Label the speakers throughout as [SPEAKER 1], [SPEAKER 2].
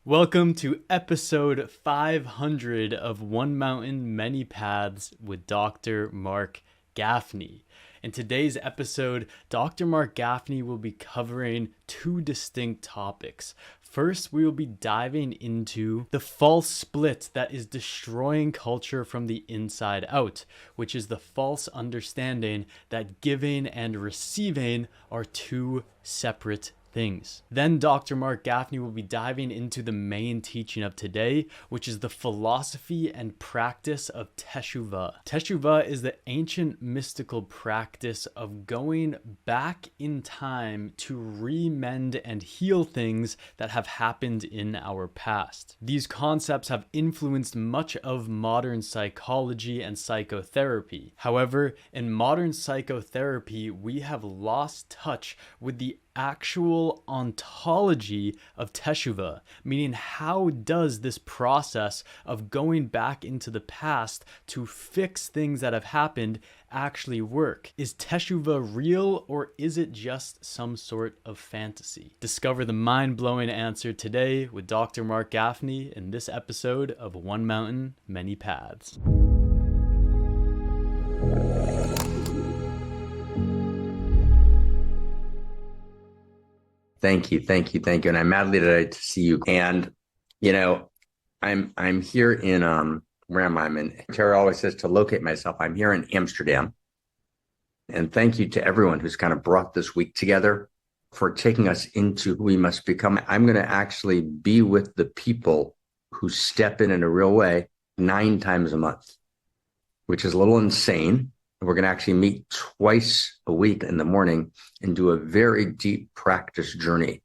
[SPEAKER 1] Welcome to episode 500 of One Mountain, Many Paths with Dr. Marc Gafni. In today's episode, Dr. Marc Gafni will be covering two distinct topics. First, we will be diving into the false split that is destroying culture from the inside out, which is the false understanding that giving and receiving are two separate things. Then Dr. Marc Gafni will be diving into the main teaching of today, which is the philosophy and practice of Teshuva. Teshuva is the ancient mystical practice of going back in time to remend and heal things that have happened in our past. These concepts have influenced much of modern psychology and psychotherapy. However, in modern psychotherapy, we have lost touch with the actual ontology of Teshuva, meaning how does this process of going back into the past to fix things that have happened actually work? Is Teshuva real, or is it just some sort of fantasy? Discover the mind-blowing answer today with Dr. Marc Gafni in this episode of One Mountain, Many Paths.
[SPEAKER 2] Thank you. And I'm madly delighted to see you. And, I'm here in, where am I? I'm in, Terry always says to locate myself. I'm here in Amsterdam. And thank you to everyone who's kind of brought this week together for taking us into who we must become. I'm going to actually be with the people who step in a real way 9 times a month, which is a little insane. We're going to actually meet twice a week in the morning and do a very deep practice journey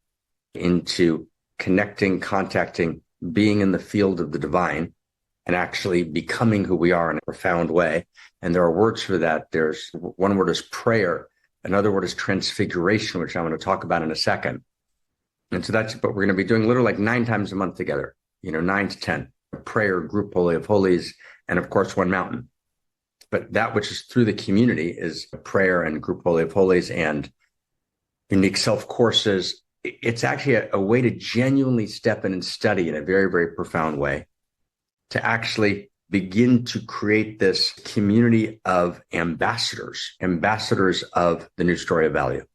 [SPEAKER 2] into connecting, contacting, being in the field of the divine, and actually becoming who we are in a profound way. And there are words for that. There's one word is prayer. Another word is transfiguration, which I'm going to talk about in a second. And so that's what we're going to be doing literally like 9 times a month together, 9 to 10, prayer, group holy of holies, and of course, One Mountain. But that which is through the community is prayer and group holy of holies and unique self courses. It's actually a way to genuinely step in and study in a very, very profound way, to actually begin to create this community of ambassadors of the new story of value,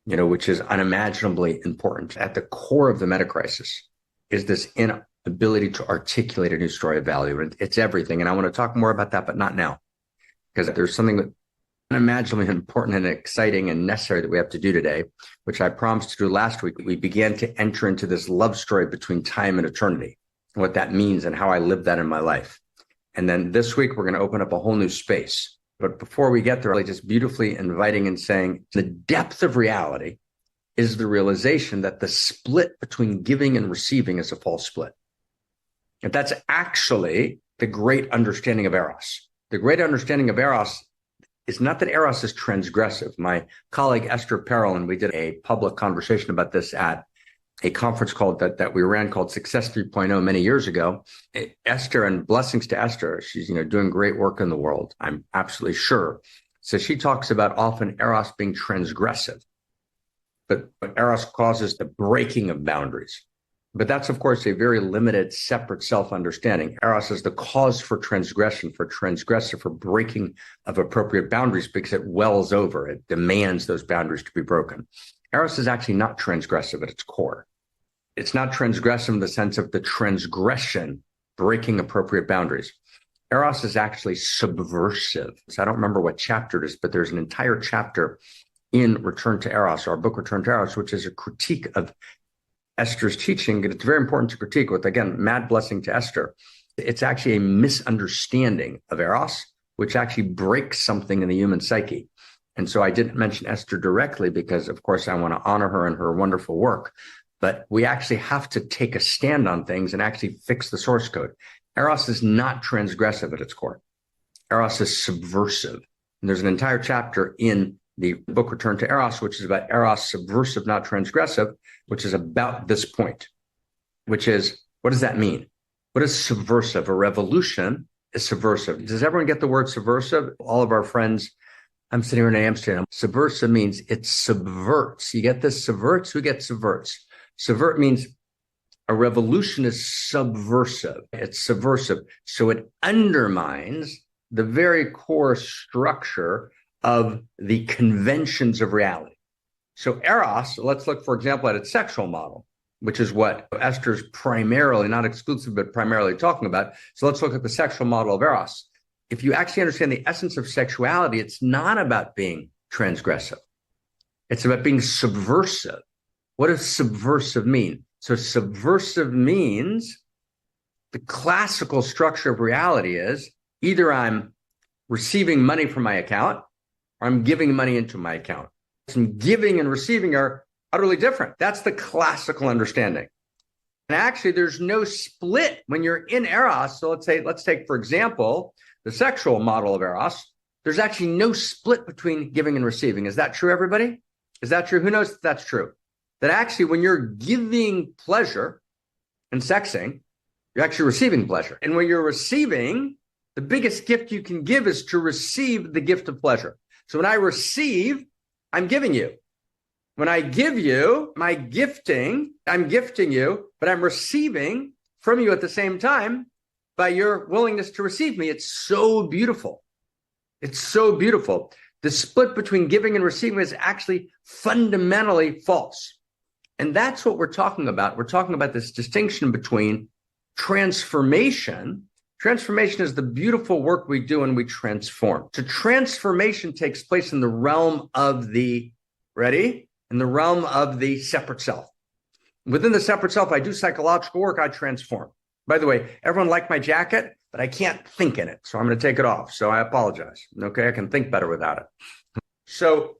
[SPEAKER 2] which is unimaginably important. At the core of the meta crisis is this inability to articulate a new story of value. And it's everything. And I want to talk more about that, but not now, because there's something that unimaginably important and exciting and necessary that we have to do today, which I promised to do last week. We began to enter into this love story between time and eternity, and what that means and how I live that in my life. And then this week, we're going to open up a whole new space. But before we get there, really just beautifully inviting and saying the depth of reality is the realization that the split between giving and receiving is a false split. And that's actually the great understanding of Eros. The great understanding of Eros is not that Eros is transgressive. My colleague Esther Perel and we did a public conversation about this at a conference that we ran called Success 3.0 many years ago. Esther, and blessings to Esther, she's doing great work in the world, I'm absolutely sure. So she talks about often Eros being transgressive, but Eros causes the breaking of boundaries. But that's, of course, a very limited, separate self-understanding. Eros is the cause for transgression, for breaking of appropriate boundaries, because it wells over. It demands those boundaries to be broken. Eros is actually not transgressive at its core. It's not transgressive in the sense of the transgression, breaking appropriate boundaries. Eros is actually subversive. So I don't remember what chapter it is, but there's an entire chapter in Return to Eros, our book Return to Eros, which is a critique of Esther's teaching. And it's very important to critique with, again, mad blessing to Esther. It's actually a misunderstanding of Eros, which actually breaks something in the human psyche. And so I didn't mention Esther directly because, of course, I want to honor her and her wonderful work. But we actually have to take a stand on things and actually fix the source code. Eros is not transgressive at its core. Eros is subversive. And there's an entire chapter in the book Return to Eros, which is about Eros, subversive, not transgressive, which is about this point, which is, what does that mean? What is subversive? A revolution is subversive. Does everyone get the word subversive? All of our friends, I'm sitting here in Amsterdam. Subversive means it subverts. You get this? Subverts? Who gets subverts? Subvert means A revolution is subversive. It's subversive. So it undermines the very core structure of the conventions of reality. So Eros, let's look, for example, at its sexual model, which is what Esther's primarily, not exclusively, but primarily talking about. So let's look at the sexual model of Eros. If you actually understand the essence of sexuality, it's not about being transgressive. It's about being subversive. What does subversive mean? So subversive means the classical structure of reality is either I'm receiving money from my account or I'm giving money into my account. And giving and receiving are utterly different. That's the classical understanding. And actually, there's no split when you're in Eros. So let's take, for example, the sexual model of Eros. There's actually no split between giving and receiving. Is that true, everybody? Is that true? Who knows if that's true? That actually, when you're giving pleasure and sexing, you're actually receiving pleasure. And when you're receiving, the biggest gift you can give is to receive the gift of pleasure. So when I receive, I'm giving you. When I give you my gifting, I'm gifting you, but I'm receiving from you at the same time by your willingness to receive me. It's so beautiful. It's so beautiful. The split between giving and receiving is actually fundamentally false. And that's what we're talking about. We're talking about this distinction between transformation. Transformation is the beautiful work we do when we transform. So transformation takes place in the realm of the, ready? In the realm of the separate self. Within the separate self, I do psychological work, I transform. By the way, everyone liked my jacket, but I can't think in it. So I'm going to take it off. So I apologize. Okay, I can think better without it. So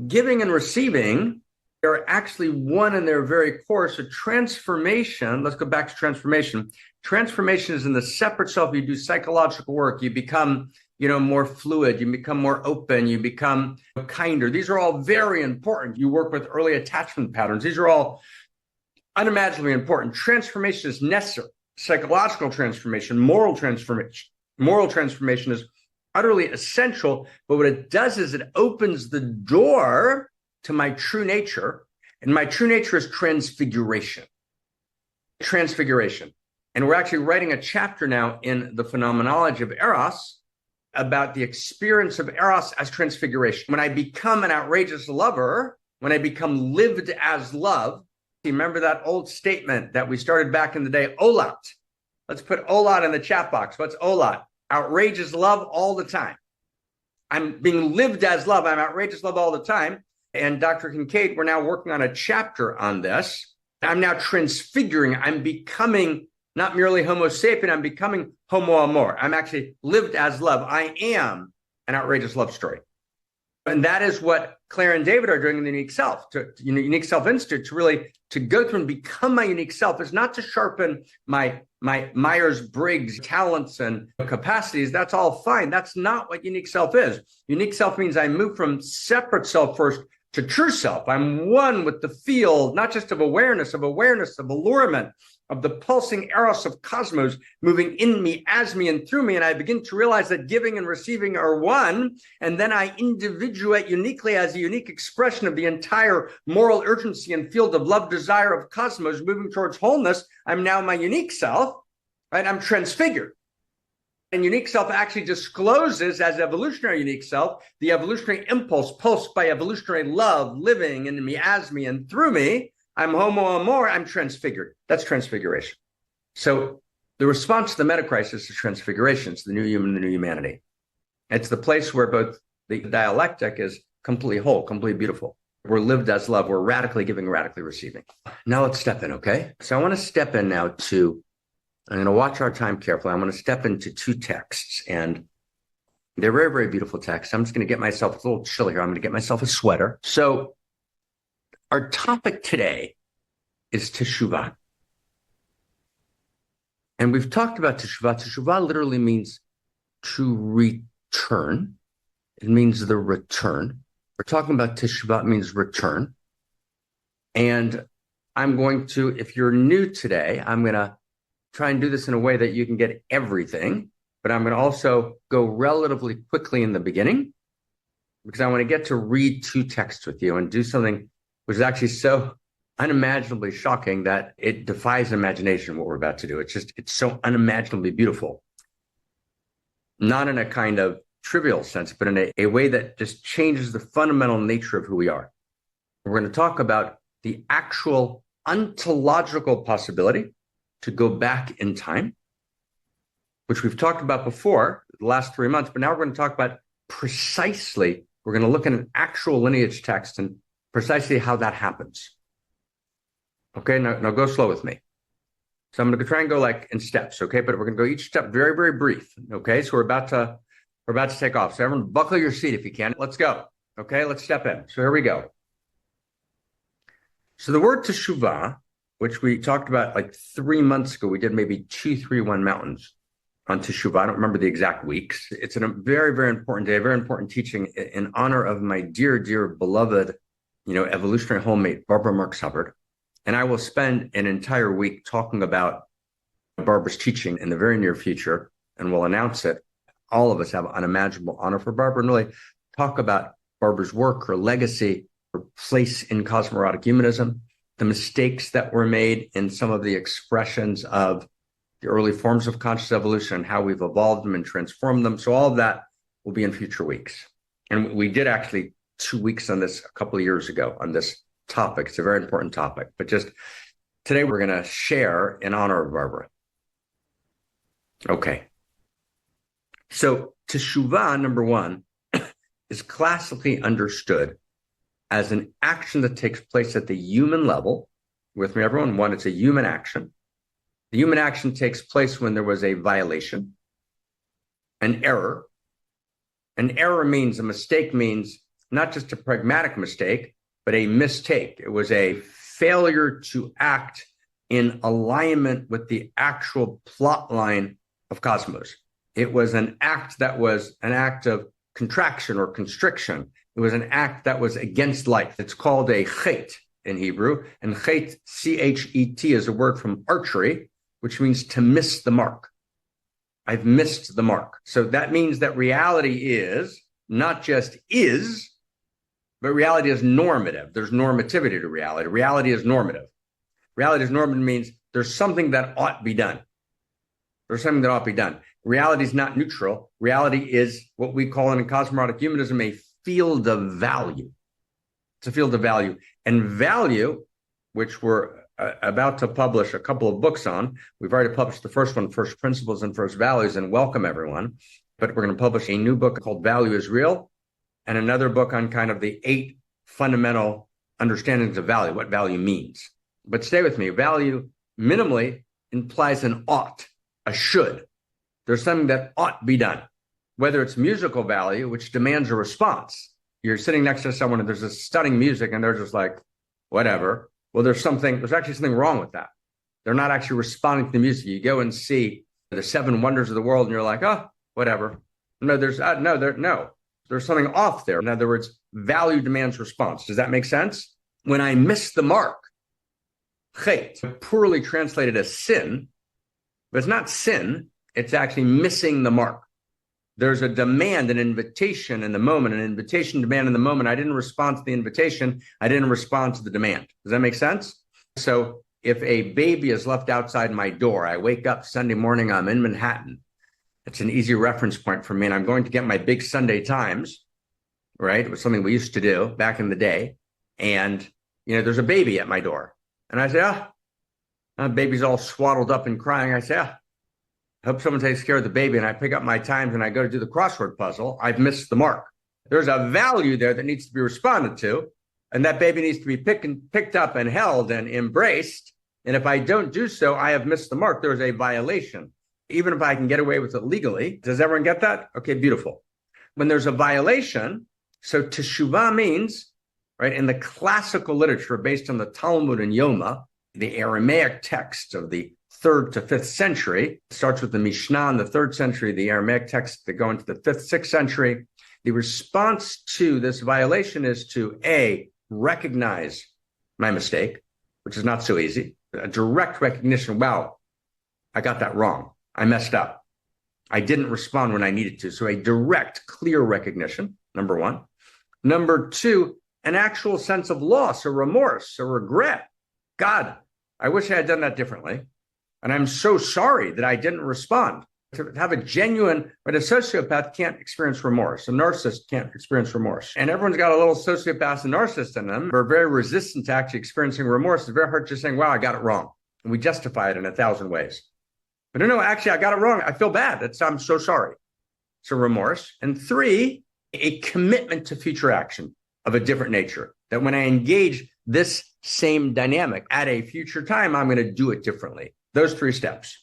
[SPEAKER 2] giving and receiving are actually one in their very core. So transformation, let's go back to transformation. Transformation is in the separate self. You do psychological work. You become, more fluid. You become more open. You become kinder. These are all very important. You work with early attachment patterns. These are all unimaginably important. Transformation is necessary. Psychological transformation, moral transformation. Moral transformation is utterly essential. But what it does is it opens the door to my true nature. And my true nature is transfiguration. Transfiguration. And we're actually writing a chapter now in the phenomenology of Eros about the experience of Eros as transfiguration. When I become an outrageous lover, when I become lived as love, remember that old statement that we started back in the day, Olat. Let's put Olat in the chat box. What's Olat? Outrageous love all the time. I'm being lived as love. I'm outrageous love all the time. And Dr. Kincaid, we're now working on a chapter on this. I'm now transfiguring. I'm becoming not merely Homo sapien, I'm becoming Homo Amor. I'm actually lived as love. I am an outrageous love story. And that is what Claire and David are doing in the Unique Self, Unique Self Institute, to go through and become my unique self. Is not to sharpen my Myers-Briggs talents and capacities. That's all fine. That's not what unique self is. Unique self means I move from separate self first to true self. I'm one with the field, not just of awareness, of allurement, of the pulsing eros of cosmos moving in me, as me, and through me. And I begin to realize that giving and receiving are one. And then I individuate uniquely as a unique expression of the entire moral urgency and field of love, desire of cosmos moving towards wholeness. I'm now my unique self, right? I'm transfigured. And unique self actually discloses as evolutionary unique self, the evolutionary impulse pulsed by evolutionary love, living in me, as me, and through me. I'm Homo Amor, I'm transfigured. That's transfiguration. So the response to the meta crisis is transfiguration. It's the new human, the new humanity. It's the place where both the dialectic is completely whole, completely beautiful. We're lived as love. We're radically giving, radically receiving. Now let's step in, okay? So I want to step in now to, I'm going to watch our time carefully. I'm going to step into two texts, and they're very, very beautiful texts. I'm just going to get myself, it's a little chilly here. I'm going to get myself a sweater. So our topic today is Teshuva. And we've talked about Teshuva. Teshuva literally means to return. It means the return. We're talking about Teshuva, it means return. And I'm going to, if you're new today, I'm going to try and do this in a way that you can get everything. But I'm going to also go relatively quickly in the beginning because I want to get to read two texts with you and do something which is actually so unimaginably shocking that it defies imagination what we're about to do. It's so unimaginably beautiful. Not in a kind of trivial sense, but in a way that just changes the fundamental nature of who we are. We're going to talk about the actual ontological possibility to go back in time, which we've talked about before the last 3 months, but now we're going to talk about precisely, we're going to look at an actual lineage text and precisely how that happens. Okay, now go slow with me. So I'm going to try and go like in steps, okay? But we're going to go each step very, very brief, okay? So we're about to take off. So everyone buckle your seat if you can. Let's go, okay? Let's step in. So here we go. So the word Teshuva, which we talked about like 3 months ago, we did maybe 231 mountains on Teshuva. I don't remember the exact weeks. It's a very, very important day, a very important teaching in honor of my dear, dear beloved, evolutionary homemate, Barbara Marx Hubbard. And I will spend an entire week talking about Barbara's teaching in the very near future, and we'll announce it. All of us have unimaginable honor for Barbara, and really talk about Barbara's work, her legacy, her place in cosmorotic humanism, the mistakes that were made in some of the expressions of the early forms of conscious evolution, and how we've evolved them and transformed them. So all of that will be in future weeks. And we did actually 2 weeks on this a couple of years ago on this topic. It's a very important topic, but just today we're going to share in honor of Barbara. Okay. So Teshuva, number one, is classically understood as an action that takes place at the human level. With me, everyone? One, it's a human action. The human action takes place when there was a violation, an error. An error means, a mistake means not just a pragmatic mistake, but a mistake. It was a failure to act in alignment with the actual plot line of cosmos. It was an act that was an act of contraction or constriction. It was an act that was against life. It's called a chet in Hebrew, and chet, C-H-E-T, is a word from archery, which means to miss the mark. I've missed the mark. So that means that reality is not just is, but reality is normative. There's normativity to reality. Reality is normative. Reality is normative means there's something that ought to be done. There's something that ought to be done. Reality is not neutral. Reality is what we call in cosmorotic humanism a field of value. It's a field of value. And value, which we're about to publish a couple of books on. We've already published the first one, First Principles and First Values, and welcome everyone. But we're going to publish a new book called Value is Real, and another book on kind of the 8 fundamental understandings of value, what value means. But stay with me. Value minimally implies an ought, a should. There's something that ought be done, whether it's musical value, which demands a response. You're sitting next to someone and there's this stunning music and they're just like, whatever. Well, there's actually something wrong with that. They're not actually responding to the music. You go and see the 7 wonders of the world and you're like, oh, whatever. No, there's something off there. In other words, value demands response. Does that make sense? When I miss the mark, chet, poorly translated as sin, but it's not sin, it's actually missing the mark. There's a demand, an invitation in the moment, an invitation demand in the moment. I didn't respond to the invitation. I didn't respond to the demand. Does that make sense? So if a baby is left outside my door, I wake up Sunday morning, I'm in Manhattan. It's an easy reference point for me. And I'm going to get my big Sunday Times, right? It was something we used to do back in the day. And, there's a baby at my door. And I say, baby's all swaddled up and crying. I say, I hope someone takes care of the baby. And I pick up my Times and I go to do the crossword puzzle. I've missed the mark. There's a value there that needs to be responded to. And that baby needs to be picked up and held and embraced. And if I don't do so, I have missed the mark. There's a violation. Even if I can get away with it legally. Does everyone get that? Okay, beautiful. When there's a violation, so Teshuva means, right, in the classical literature based on the Talmud and Yoma, the Aramaic text of the 3rd to 5th century, it starts with the Mishnah in the 3rd century, the Aramaic texts that go into the 5th, 6th century. The response to this violation is to A, recognize my mistake, which is not so easy. A direct recognition, wow, I got that wrong. I messed up. I didn't respond when I needed to. So a direct, clear recognition, number one. Number two, an actual sense of loss or remorse or regret. God, I wish I had done that differently. And I'm so sorry that I didn't respond. To have a genuine, but a sociopath can't experience remorse. A narcissist can't experience remorse. And everyone's got a little sociopath and narcissist in them. We're very resistant to actually experiencing remorse. It's very hard just saying, wow, I got it wrong. And we justify it in 1,000 ways. But no, actually, I got it wrong. I feel bad. I'm so sorry. So remorse. And 3, a commitment to future action of a different nature. That when I engage this same dynamic at a future time, I'm going to do it differently. Those 3 steps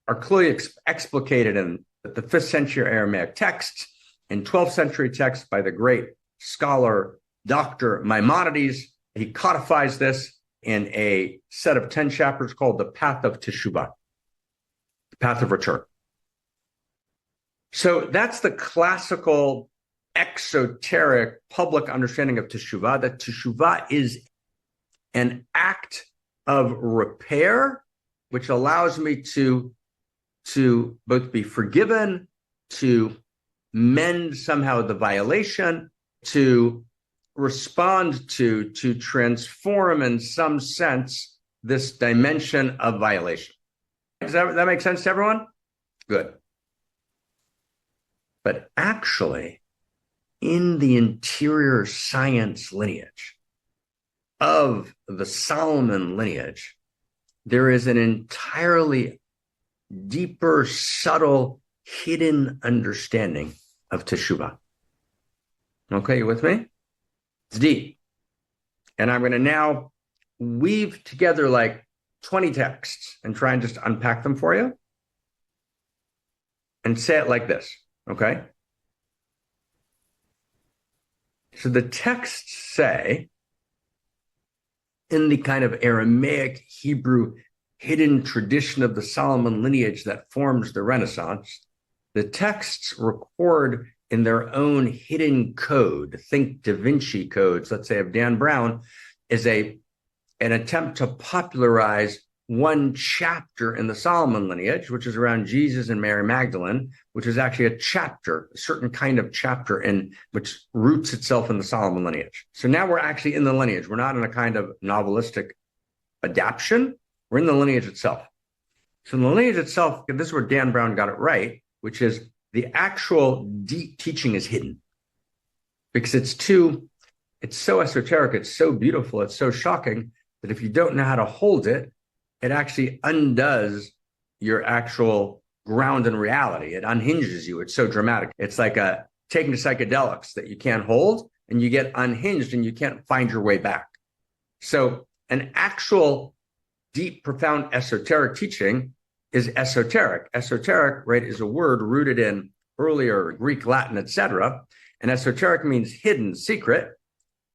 [SPEAKER 2] are clearly explicated in the 5th century Aramaic texts, in 12th century texts by the great scholar, Dr. Maimonides. He codifies this in a set of 10 chapters called the Path of Teshuva, the Path of Return. So that's the classical, exoteric, public understanding of Teshuva, that Teshuva is an act of repair, which allows me to both be forgiven, to mend somehow the violation, to respond to transform in some sense this dimension of violation. Does that make sense to everyone? Good. But actually, in the interior science lineage of the Solomon lineage, there is an entirely deeper, subtle, hidden understanding of Teshuva. Okay, you with me? It's deep. And I'm going to now weave together like 20 texts and try and just unpack them for you and say it like this, okay? So the texts say, in the kind of Aramaic, Hebrew, hidden tradition of the Solomon lineage that forms the Renaissance, the texts record in their own hidden code, think Da Vinci codes, let's say of Dan Brown, is an attempt to popularize one chapter in the Solomon lineage, which is around Jesus and Mary Magdalene, which is actually a chapter, a certain kind of chapter in which roots itself in the Solomon lineage. So now we're actually in the lineage. We're not in a kind of novelistic adaptation. We're in the lineage itself. So in the lineage itself, this is where Dan Brown got it right, which is the actual deep teaching is hidden because it's so esoteric, it's so beautiful, it's so shocking that if you don't know how to hold it, it actually undoes your actual ground in reality. It unhinges you. It's so dramatic. It's like taking psychedelics that you can't hold and you get unhinged and you can't find your way back. So an actual deep, profound esoteric teaching is esoteric. Esoteric, right, is a word rooted in earlier Greek, Latin, etc. And esoteric means hidden, secret.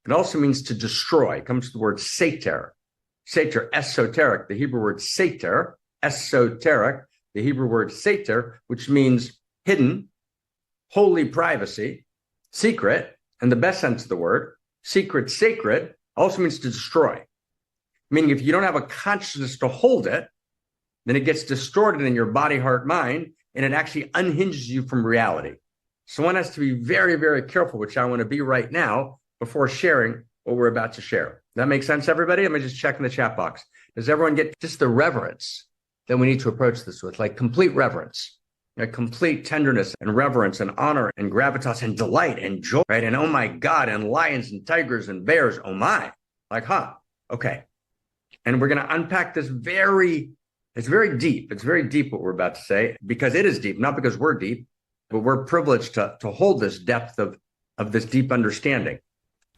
[SPEAKER 2] It also means to destroy. It comes from the word sater. Sater, esoteric, the Hebrew word sater, esoteric, the Hebrew word sater, which means hidden, holy privacy, secret, and the best sense of the word, secret, sacred, also means to destroy. Meaning if you don't have a consciousness to hold it, then it gets distorted in your body, heart, mind, and it actually unhinges you from reality. So one has to be very, very careful, which I want to be right now before sharing what we're about to share. That makes sense, everybody? Let me just check in the chat box. Does everyone get just the reverence that we need to approach this with? Like complete reverence, like complete tenderness and reverence and honor and gravitas and delight and joy, right? And oh my God, and lions and tigers and bears, oh my. Like, okay. And we're going to unpack this it's very deep. It's very deep what we're about to say because it is deep, not because we're deep, but we're privileged to hold this depth of this deep understanding.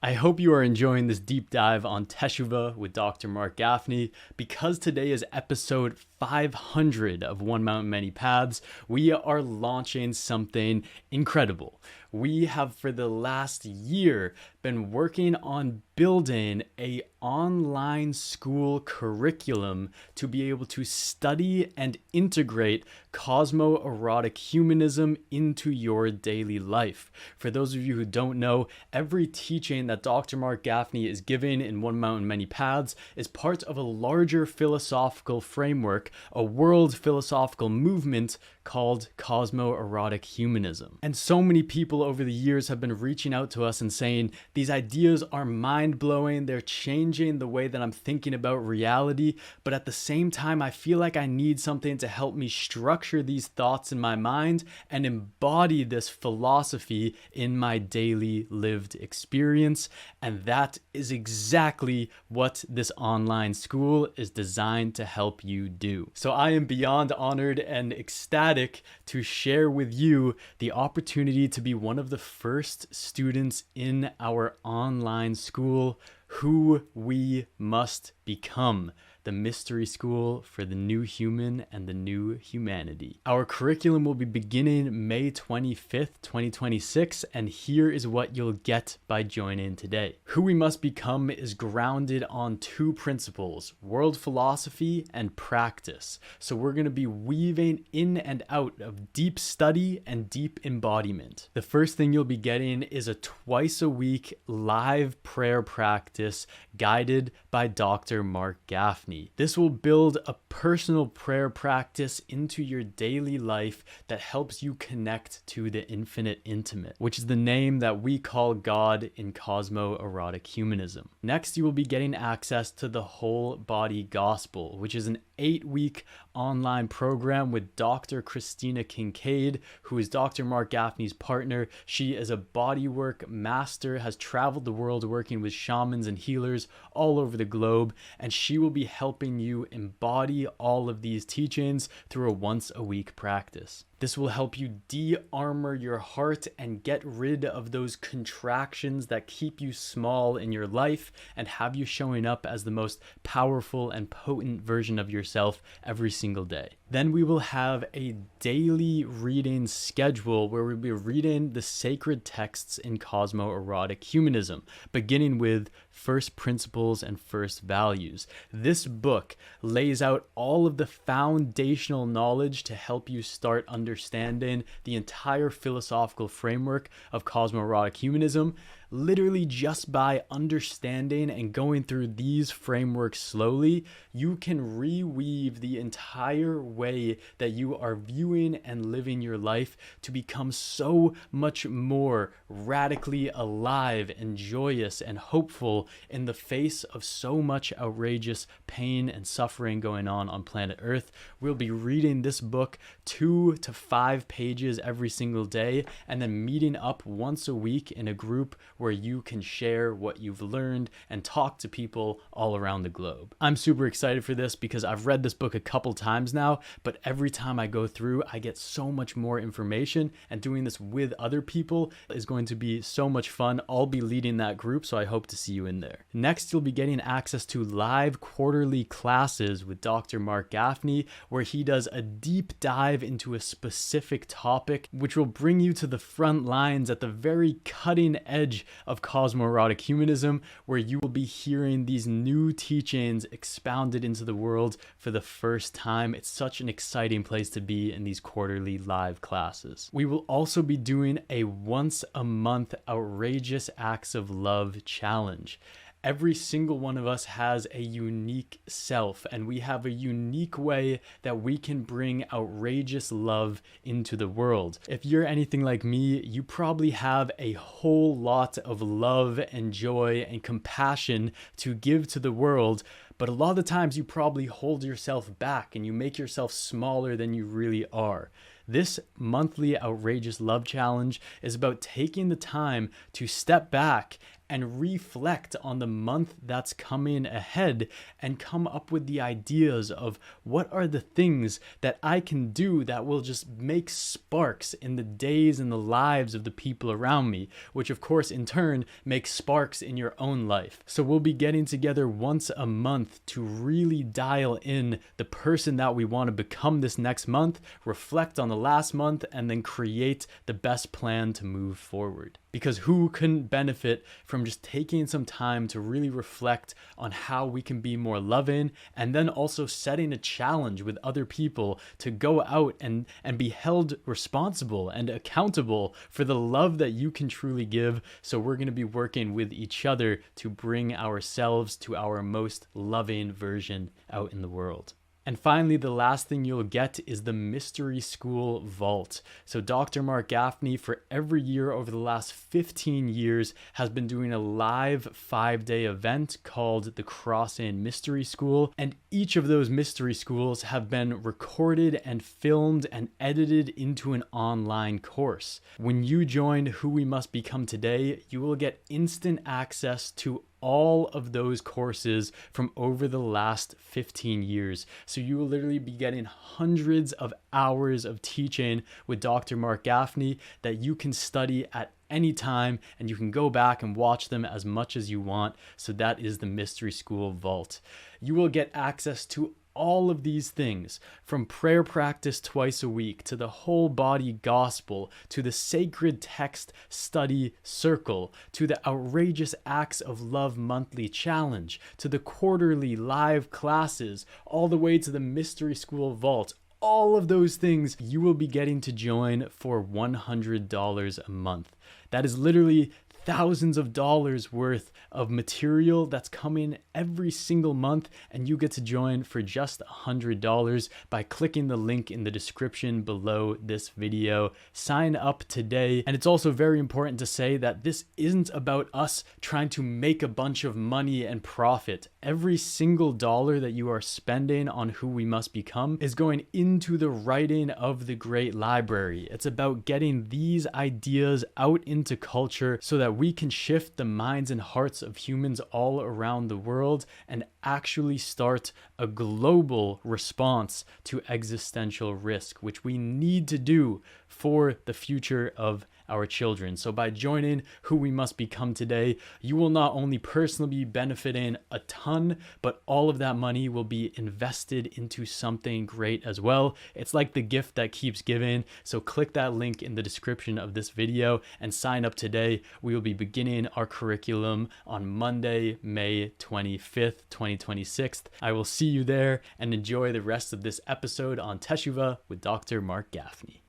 [SPEAKER 1] I hope you are enjoying this deep dive on Teshuva with Dr. Marc Gafni. Because today is episode 500 of One Mountain, Many Paths, we are launching something incredible. We have for the last year been working on building an online school curriculum to be able to study and integrate cosmo-erotic humanism into your daily life. For those of you who don't know, every teaching that Dr. Marc Gafni is giving in One Mountain, Many Paths is part of a larger philosophical framework, a world philosophical movement called cosmo-erotic humanism. And so many people over the years have been reaching out to us and saying, These ideas are mind-blowing. They're changing the way that I'm thinking about reality, but at the same time, I feel like I need something to help me structure these thoughts in my mind and embody this philosophy in my daily lived experience. And that is exactly what this online school is designed to help you do. So I am beyond honored and ecstatic to share with you the opportunity to be one of the first students in our online school, Who We Must Become, the mystery school for the new human and the new humanity. Our curriculum will be beginning May 25th, 2026, and here is what you'll get by joining today. Who We Must Become is grounded on two principles: world philosophy and practice. So we're going to be weaving in and out of deep study and deep embodiment. The first thing you'll be getting is a twice a week live prayer practice guided by Dr. Marc Gafni. This will build a personal prayer practice into your daily life that helps you connect to the infinite intimate, which is the name that we call God in cosmo-erotic humanism. Next, you will be getting access to the Whole Body Gospel, which is an 8-week online program with Dr. Christina Kincaid, who is Dr. Marc Gafni's partner. She is a bodywork master, has traveled the world working with shamans and healers all over the globe, and she will be helping you embody all of these teachings through a once-a-week practice. This will help you de-armor your heart and get rid of those contractions that keep you small in your life and have you showing up as the most powerful and potent version of yourself every single day. Then we will have a daily reading schedule where we'll be reading the sacred texts in cosmo-erotic humanism, beginning with First Principles and First Values. This book lays out all of the foundational knowledge to help you start understanding the entire philosophical framework of cosmo-erotic humanism. Literally just by understanding and going through these frameworks slowly, you can reweave the entire way that you are viewing and living your life to become so much more radically alive and joyous and hopeful in the face of so much outrageous pain and suffering going on planet Earth. We'll be reading this book 2 to 5 pages every single day and then meeting up once a week in a group where you can share what you've learned and talk to people all around the globe. I'm super excited for this because I've read this book a couple times now, but every time I go through, I get so much more information, and doing this with other people is going to be so much fun. I'll be leading that group, so I hope to see you in there. Next, you'll be getting access to live quarterly classes with Dr. Marc Gafni, where he does a deep dive into a specific topic, which will bring you to the front lines at the very cutting edge of cosmo-erotic humanism, where you will be hearing these new teachings expounded into the world for the first time. It's such an exciting place to be in these quarterly live classes. We will also be doing a once a month outrageous acts of love challenge. Every single one of us has a unique self, and we have a unique way that we can bring outrageous love into the world. If you're anything like me, you probably have a whole lot of love and joy and compassion to give to the world, but a lot of the times you probably hold yourself back and you make yourself smaller than you really are. This monthly outrageous love challenge is about taking the time to step back and reflect on the month that's coming ahead and come up with the ideas of what are the things that I can do that will just make sparks in the days and the lives of the people around me, which of course in turn makes sparks in your own life. So we'll be getting together once a month to really dial in the person that we want to become this next month, reflect on the last month, and then create the best plan to move forward. Because who couldn't benefit from just taking some time to really reflect on how we can be more loving, and then also setting a challenge with other people to go out and be held responsible and accountable for the love that you can truly give. So we're going to be working with each other to bring ourselves to our most loving version out in the world. And finally, the last thing you'll get is the Mystery School Vault. So Dr. Marc Gafni, for every year over the last 15 years, has been doing a live 5-day event called the Cross-In Mystery School. And each of those mystery schools have been recorded and filmed and edited into an online course. When you join Who We Must Become Today, you will get instant access to all of those courses from over the last 15 years. So you will literally be getting hundreds of hours of teaching with Dr. Marc Gafni that you can study at any time, and you can go back and watch them as much as you want. So that is the Mystery School Vault. You will get access to all of these things, from prayer practice twice a week, to the whole body gospel, to the sacred text study circle, to the outrageous acts of love monthly challenge, to the quarterly live classes, all the way to the Mystery School Vault. All of those things you will be getting to join for $100 a month. That is literally thousands of dollars worth of material that's coming every single month, and you get to join for just $100 by clicking the link in the description below this video. Sign up today. And it's also very important to say that this isn't about us trying to make a bunch of money and profit. Every single dollar that you are spending on Who We Must Become is going into the writing of the Great Library. It's about getting these ideas out into culture so that we can shift the minds and hearts of humans all around the world and actually start a global response to existential risk, which we need to do for the future of our children. So by joining Who We Must Become Today, you will not only personally be benefiting a ton, but all of that money will be invested into something great as well. It's like the gift that keeps giving. So click that link in the description of this video and sign up today. We will be beginning our curriculum on Monday, May 25th, 2026. I will see you there, and enjoy the rest of this episode on Teshuva with Dr. Marc Gafni.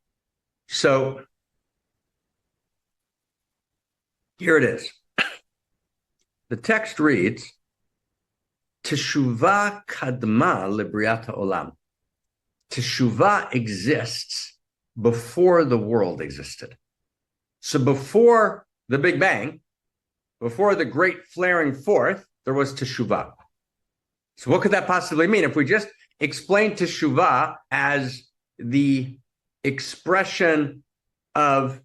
[SPEAKER 2] So here it is. The text reads, Teshuva kadma lebriata olam. Teshuva exists before the world existed. So before the Big Bang, before the great flaring forth, there was Teshuva. So what could that possibly mean? If we just explain Teshuva as the expression of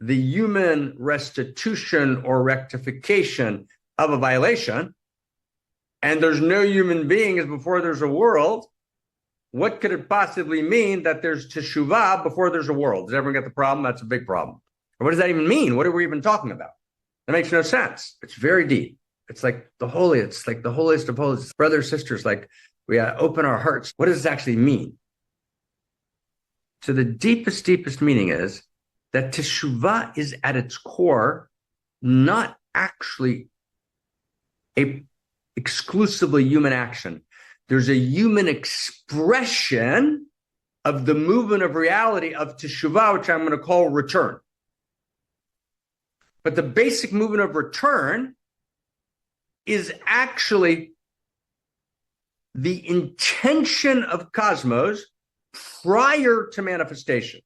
[SPEAKER 2] the human restitution or rectification of a violation, and there's no human beings before there's a world, what could it possibly mean that there's Teshuva before there's a world? Does everyone get the problem? That's a big problem. Or what does that even mean? What are we even talking about? That makes no sense. It's very deep. It's like the holy. It's like the holiest of holies. Brothers, sisters, like we open our hearts. What does this actually mean? So the deepest meaning is that Teshuva is at its core not actually a exclusively human action. There's a human expression of the movement of reality of Teshuva, which I'm going to call return. But the basic movement of return is actually the intention of cosmos prior to manifestation.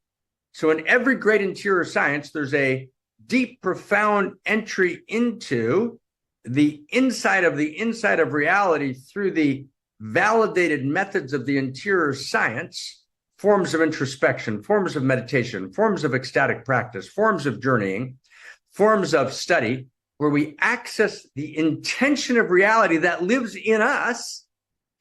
[SPEAKER 2] So in every great interior science, there's a deep, profound entry into the inside of reality through the validated methods of the interior science, forms of introspection, forms of meditation, forms of ecstatic practice, forms of journeying, forms of study, where we access the intention of reality that lives in us.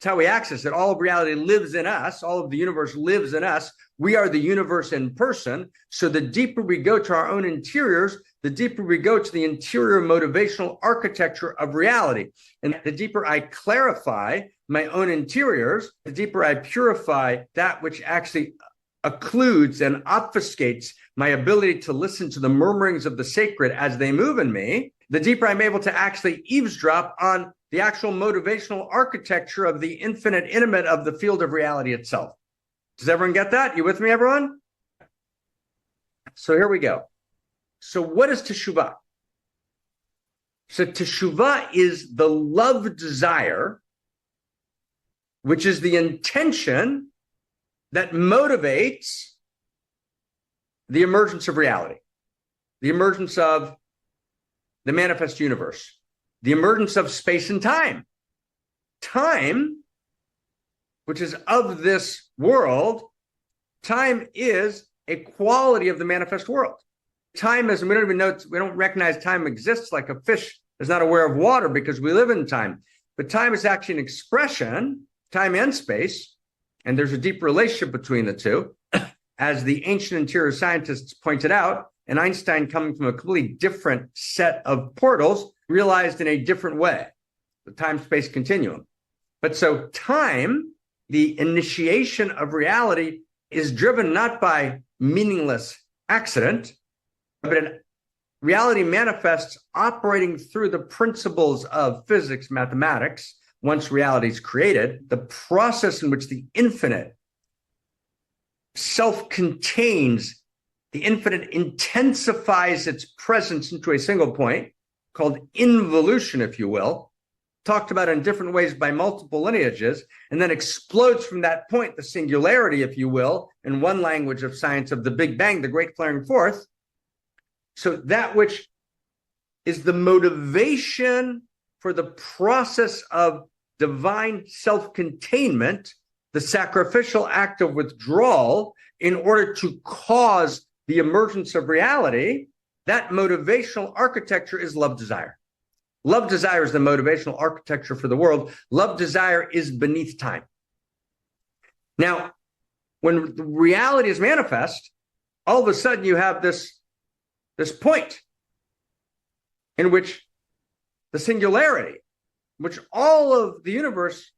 [SPEAKER 2] That's how we access it. All of reality lives in us. All of the universe lives in us. We are the universe in person. So the deeper we go to our own interiors, the deeper we go to the interior motivational architecture of reality. And the deeper I clarify my own interiors, the deeper I purify that which actually occludes and obfuscates my ability to listen to the murmurings of the sacred as they move in me, the deeper I'm able to actually eavesdrop on the actual motivational architecture of the infinite intimate of the field of reality itself. Does everyone get that? You with me, everyone? So here we go. So what is Teshuva? So Teshuva is the love desire which is the intention that motivates the emergence of reality, the emergence of the manifest universe, the emergence of space and time. Time, which is of this world, time is a quality of the manifest world. Time is, we don't even know, we don't recognize time exists, like a fish is not aware of water because we live in time. But time is actually an expression, time and space, and there's a deep relationship between the two. As the ancient interior scientists pointed out, and Einstein, coming from a completely different set of portals, realized in a different way, the time-space continuum. But so time, the initiation of reality, is driven not by meaningless accident, but reality manifests operating through the principles of physics, mathematics. Once reality is created, the process in which the infinite self-contains, the infinite intensifies its presence into a single point, called involution, if you will, talked about in different ways by multiple lineages, and then explodes from that point, the singularity, if you will, in one language of science, of the Big Bang, the great flaring forth. So that which is the motivation for the process of divine self-containment, the sacrificial act of withdrawal in order to cause the emergence of reality, that motivational architecture is love desire. Love desire is the motivational architecture for the world. Love desire is beneath time. Now, when reality is manifest, all of a sudden you have this point in which the singularity, which all of the universe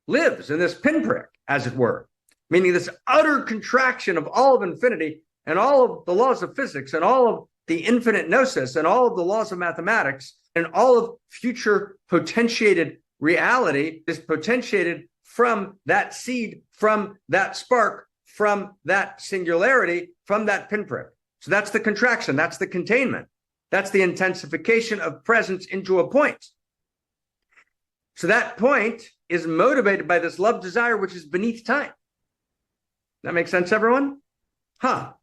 [SPEAKER 2] lives in, this pinprick, as it were, meaning this utter contraction of all of infinity and all of the laws of physics and all of the infinite gnosis and all of the laws of mathematics and all of future potentiated reality is potentiated from that seed, from that spark, from that singularity, from that pinprick. So that's the contraction, that's the containment, that's the intensification of presence into a point. So that point is motivated by this love desire, which is beneath time. That makes sense, everyone? Now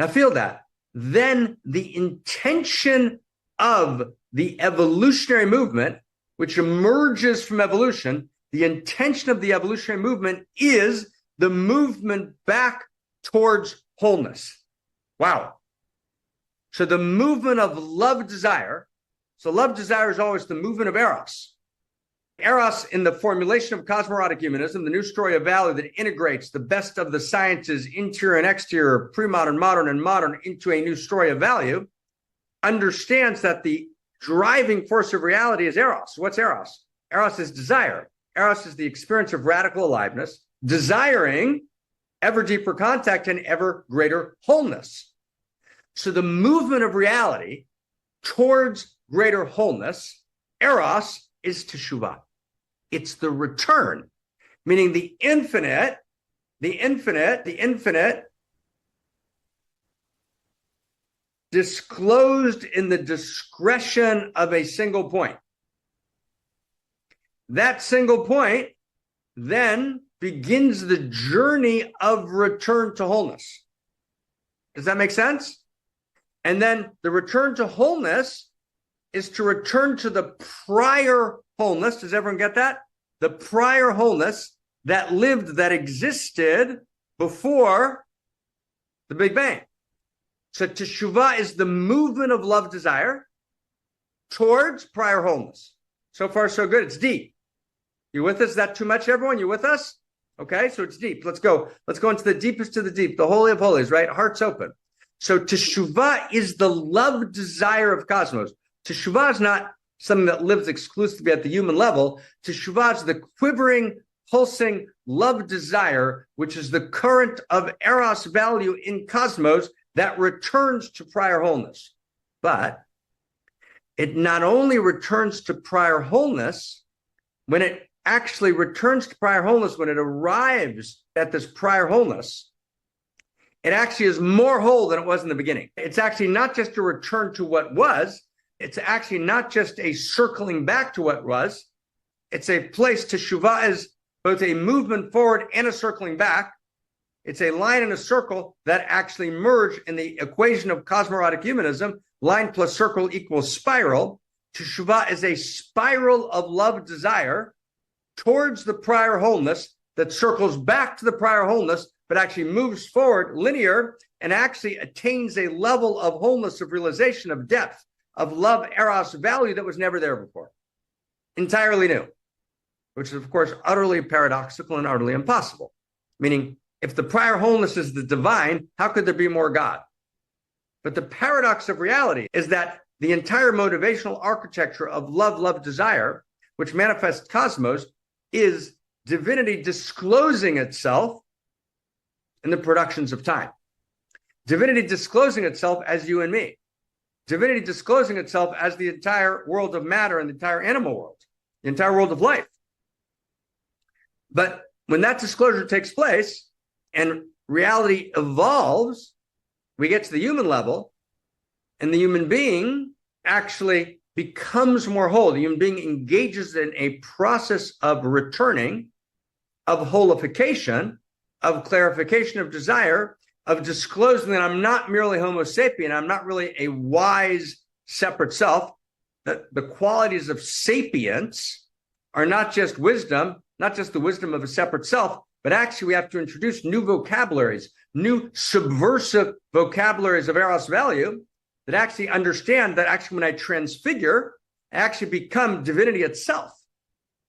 [SPEAKER 2] feel that. Then the intention of the evolutionary movement, which emerges from evolution, the intention of the evolutionary movement is the movement back towards wholeness. Wow. So the movement of love desire, so love desire is always the movement of Eros. Eros, in the formulation of cosmorotic humanism, the new story of value that integrates the best of the sciences, interior and exterior, pre-modern, modern, and modern, into a new story of value, understands that the driving force of reality is Eros. What's Eros? Eros is desire. Eros is the experience of radical aliveness, desiring ever deeper contact and ever greater wholeness. So the movement of reality towards greater wholeness, Eros, is Teshuva. It's the return, meaning the infinite disclosed in the discretion of a single point. That single point then begins the journey of return to wholeness. Does that make sense? And then the return to wholeness is to return to the prior wholeness. Does everyone get that? The prior wholeness that lived, that existed before the Big Bang. So Teshuva is the movement of love desire towards prior wholeness. So far, so good. It's deep. You with us? Is that too much, everyone? You with us? Okay, so it's deep. Let's go. Let's go into the deepest of the deep, the holy of holies, right? Hearts open. So Teshuva is the love desire of cosmos. Teshuva is not something that lives exclusively at the human level. Teshuva is the quivering, pulsing love desire, which is the current of Eros value in cosmos that returns to prior wholeness. But it not only returns to prior wholeness, when it actually returns to prior wholeness, when it arrives at this prior wholeness, it actually is more whole than it was in the beginning. It's actually not just a return to what was. It's actually not just a circling back to what was. It's a place. Teshuva is both a movement forward and a circling back. It's a line and a circle that actually merge in the equation of cosmorotic humanism. Line plus circle equals spiral. Teshuva is a spiral of love desire towards the prior wholeness that circles back to the prior wholeness, but actually moves forward linear and actually attains a level of wholeness, of realization, of depth, of love, eros, value that was never there before. Entirely new, which is, of course, utterly paradoxical and utterly impossible. Meaning, if the prior wholeness is the divine, how could there be more God? But the paradox of reality is that the entire motivational architecture of love, love, desire, which manifests cosmos, is divinity disclosing itself in the productions of time. Divinity disclosing itself as you and me. Divinity disclosing itself as the entire world of matter and the entire animal world, the entire world of life. But when that disclosure takes place and reality evolves, we get to the human level, and the human being actually becomes more whole. The human being engages in a process of returning, of holification, of clarification of desire, of disclosing that I'm not merely Homo sapien, I'm not really a wise separate self, that the qualities of sapience are not just wisdom, not just the wisdom of a separate self, but actually we have to introduce new vocabularies, new subversive vocabularies of eros value that actually understand that actually when I transfigure, I actually become divinity itself.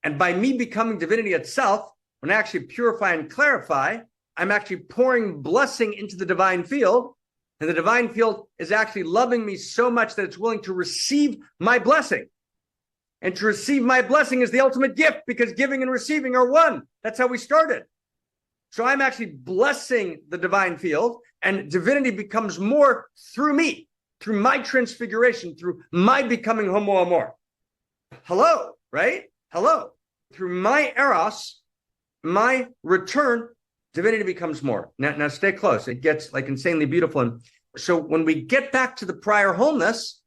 [SPEAKER 2] And by me becoming divinity itself, when I actually purify and clarify, I'm actually pouring blessing into the divine field. And the divine field is actually loving me so much that it's willing to receive my blessing. And to receive my blessing is the ultimate gift, because giving and receiving are one. That's how we started. So I'm actually blessing the divine field, and divinity becomes more through me, through my transfiguration, through my becoming Homo Amor. Hello, right? Hello. Through my eros, my return, divinity becomes more. Now stay close. It gets like insanely beautiful. And so when we get back to the prior wholeness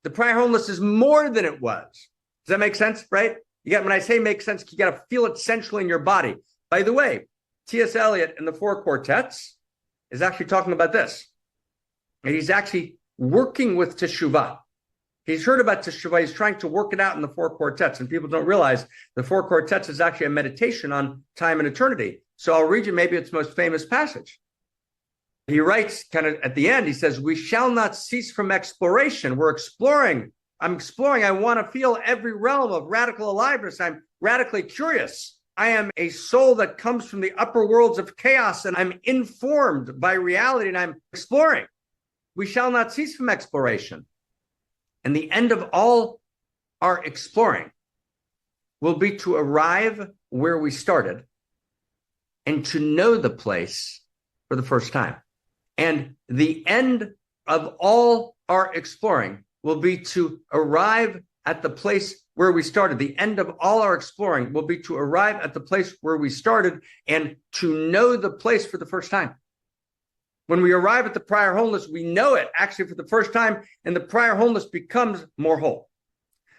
[SPEAKER 2] is more than it was. Does that make sense, right? When I say make sense, you got to feel it centrally in your body. By the way, T.S. Eliot in the Four Quartets is actually talking about this. And he's actually working with Teshuva. He's heard about Teshuva. He's trying to work it out in the Four Quartets. And people don't realize the Four Quartets is actually a meditation on time and eternity. So I'll read you maybe its most famous passage. He writes kind of at the end, he says, "We shall not cease from exploration." We're exploring. I'm exploring. I want to feel every realm of radical aliveness. I'm radically curious. I am a soul that comes from the upper worlds of chaos, and I'm informed by reality, and I'm exploring. We shall not cease from exploration. And the end of all our exploring will be to arrive where we started and to know the place for the first time. And the end of all our exploring will be to arrive at the place where we started. The end of all our exploring will be to arrive at the place where we started and to know the place for the first time. When we arrive at the prior wholeness, we know it actually for the first time, and the prior wholeness becomes more whole.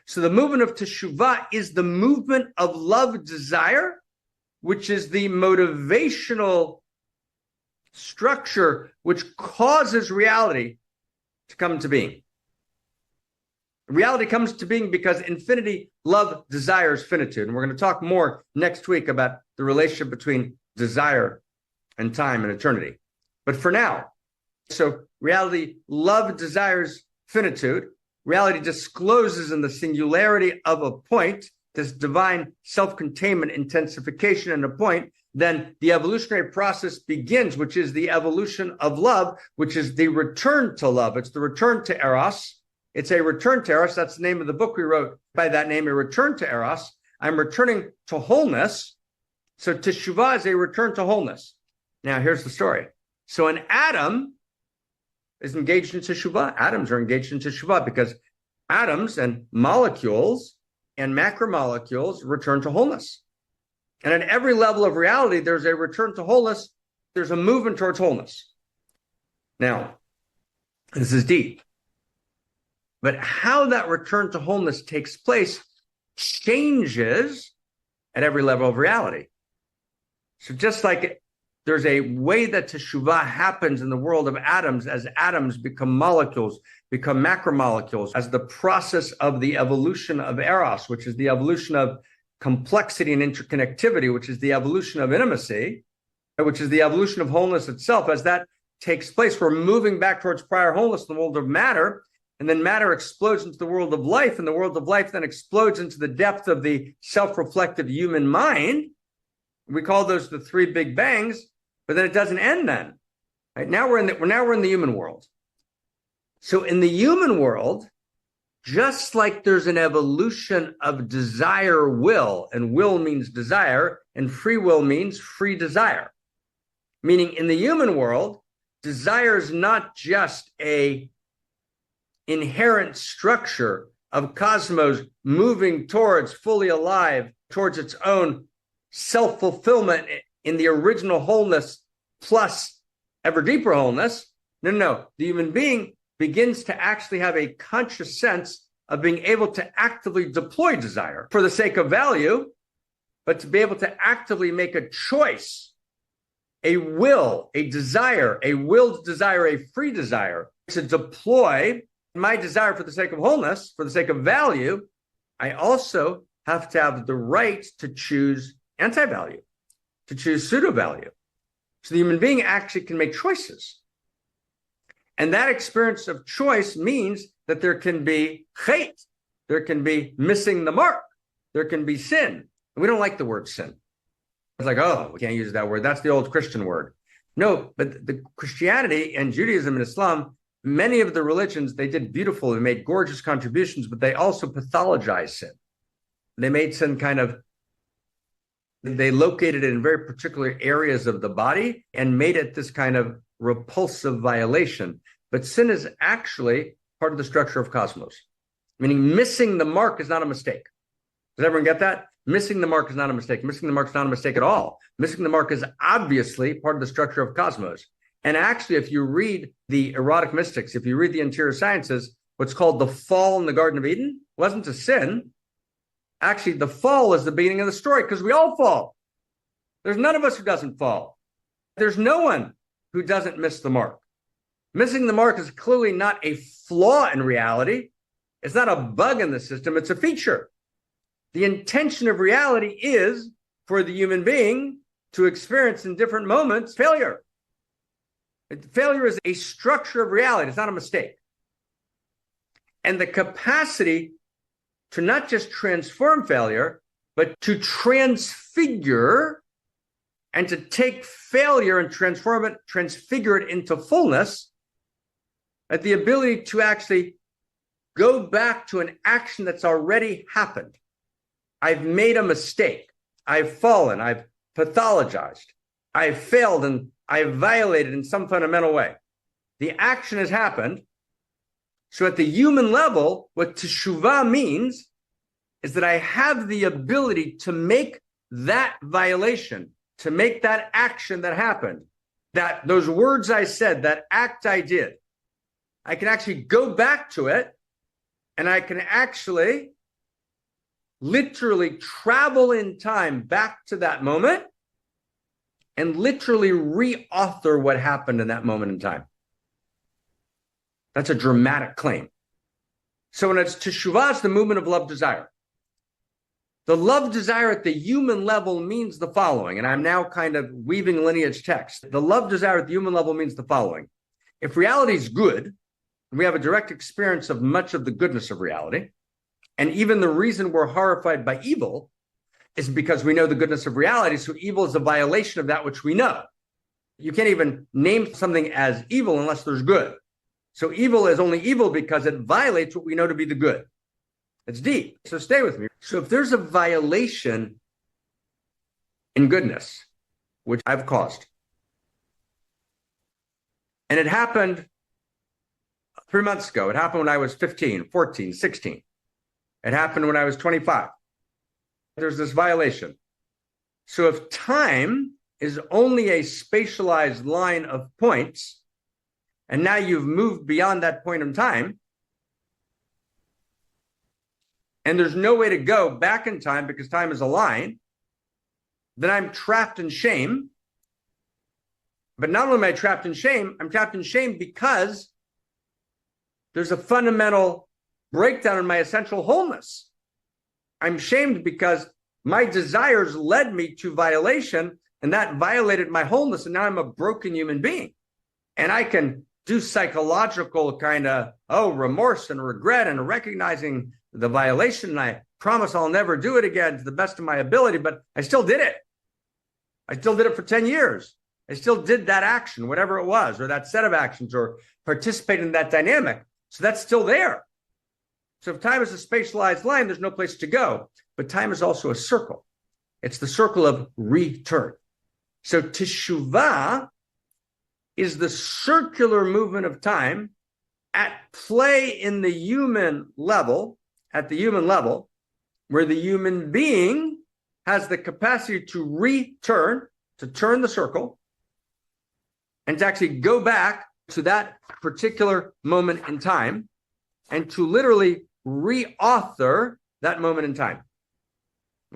[SPEAKER 2] So the movement of Teshuva is the movement of love desire, which is the motivational structure which causes reality to come into being. Reality comes to being because infinity, love, desires finitude. And we're going to talk more next week about the relationship between desire and time and eternity. But for now, so reality, love, desires finitude. Reality discloses in the singularity of a point, this divine self-containment, intensification and a point. Then the evolutionary process begins, which is the evolution of love, which is the return to love. It's the return to eros. It's a return to eros. That's the name of the book we wrote by that name, A Return to Eros. I'm returning to wholeness. So Teshuva is a return to wholeness. Now, here's the story. So an atom is engaged in Teshuva. Atoms are engaged in Teshuva because atoms and molecules and macromolecules return to wholeness. And at every level of reality, there's a return to wholeness. There's a movement towards wholeness. Now, this is deep. But how that return to wholeness takes place changes at every level of reality. So just like there's a way that Teshuva happens in the world of atoms as atoms become molecules, become macromolecules, as the process of the evolution of Eros, which is the evolution of complexity and interconnectivity, which is the evolution of intimacy, which is the evolution of wholeness itself. As that takes place, we're moving back towards prior wholeness in the world of matter, and then matter explodes into the world of life, and the world of life then explodes into the depth of the self-reflective human mind. We call those the three big bangs, but then it doesn't end then. Right? Now we're in the human world. So in the human world, just like there's an evolution of desire will, and will means desire, and free will means free desire. Meaning in the human world, desire is not just a inherent structure of cosmos moving towards fully alive, towards its own self-fulfillment in the original wholeness plus ever deeper wholeness. No. The human being begins to actually have a conscious sense of being able to actively deploy desire for the sake of value, but to be able to actively make a choice, a will, a desire, a willed desire, a free desire to deploy my desire for the sake of wholeness, for the sake of value. I also have to have the right to choose anti-value, to choose pseudo-value. So the human being actually can make choices. And that experience of choice means that there can be hate, there can be missing the mark, there can be sin. And we don't like the word sin. It's like, oh, we can't use that word. That's the old Christian word. No, but the Christianity and Judaism and Islam, many of the religions, they did beautiful, they made gorgeous contributions, but they also pathologized sin. They made sin they located it in very particular areas of the body and made it this kind of repulsive violation. But sin is actually part of the structure of cosmos, meaning missing the mark is not a mistake. Does everyone get that? Missing the mark is not a mistake. Missing the mark is not a mistake at all. Missing the mark is obviously part of the structure of cosmos. And actually, if you read the erotic mystics, if you read the interior sciences, what's called the fall in the Garden of Eden wasn't a sin. Actually, the fall is the beginning of the story because we all fall. There's none of us who doesn't fall. There's no one who doesn't miss the mark. Missing the mark is clearly not a flaw in reality. It's not a bug in the system. It's a feature. The intention of reality is for the human being to experience in different moments failure. Failure is a structure of reality. It's not a mistake. And the capacity to not just transform failure, but to transfigure and to take failure and transform it, transfigure it into fullness, at the ability to actually go back to an action that's already happened. I've made a mistake. I've fallen. I've pathologized. I've failed and I've violated in some fundamental way. The action has happened. So at the human level, what Teshuva means is that I have the ability to make that violation, to make that action that happened, that those words I said, that act I did, I can actually go back to it and I can actually literally travel in time back to that moment and literally reauthor what happened in that moment in time. That's a dramatic claim. So when it's Teshuvah, it's the movement of love desire. The love desire at the human level means the following, and I'm now kind of weaving lineage text. The love desire at the human level means the following. If reality is good, and we have a direct experience of much of the goodness of reality, and even the reason we're horrified by evil is because we know the goodness of reality, so evil is a violation of that which we know. You can't even name something as evil unless there's good. So evil is only evil because it violates what we know to be the good. It's deep. So stay with me. So if there's a violation in goodness, which I've caused, and it happened 3 months ago, it happened when I was 15, 14, 16. It happened when I was 25. There's this violation. So if time is only a spatialized line of points, and now you've moved beyond that point in time, and there's no way to go back in time because time is a line, then I'm trapped in shame. But not only am I trapped in shame, I'm trapped in shame because there's a fundamental breakdown in my essential wholeness. I'm shamed because my desires led me to violation, and that violated my wholeness, and now I'm a broken human being. And I can do psychological kind of, remorse and regret and recognizing the violation, and I promise I'll never do it again to the best of my ability, but I still did it. I still did it for 10 years. I still did that action, whatever it was, or that set of actions, or participated in that dynamic. So that's still there. So if time is a spatialized line, there's no place to go. But time is also a circle. It's the circle of return. So Teshuva is the circular movement of time at play in the human level, at the human level, where the human being has the capacity to return, to turn the circle, and to actually go back to that particular moment in time, and to literally reauthor that moment in time.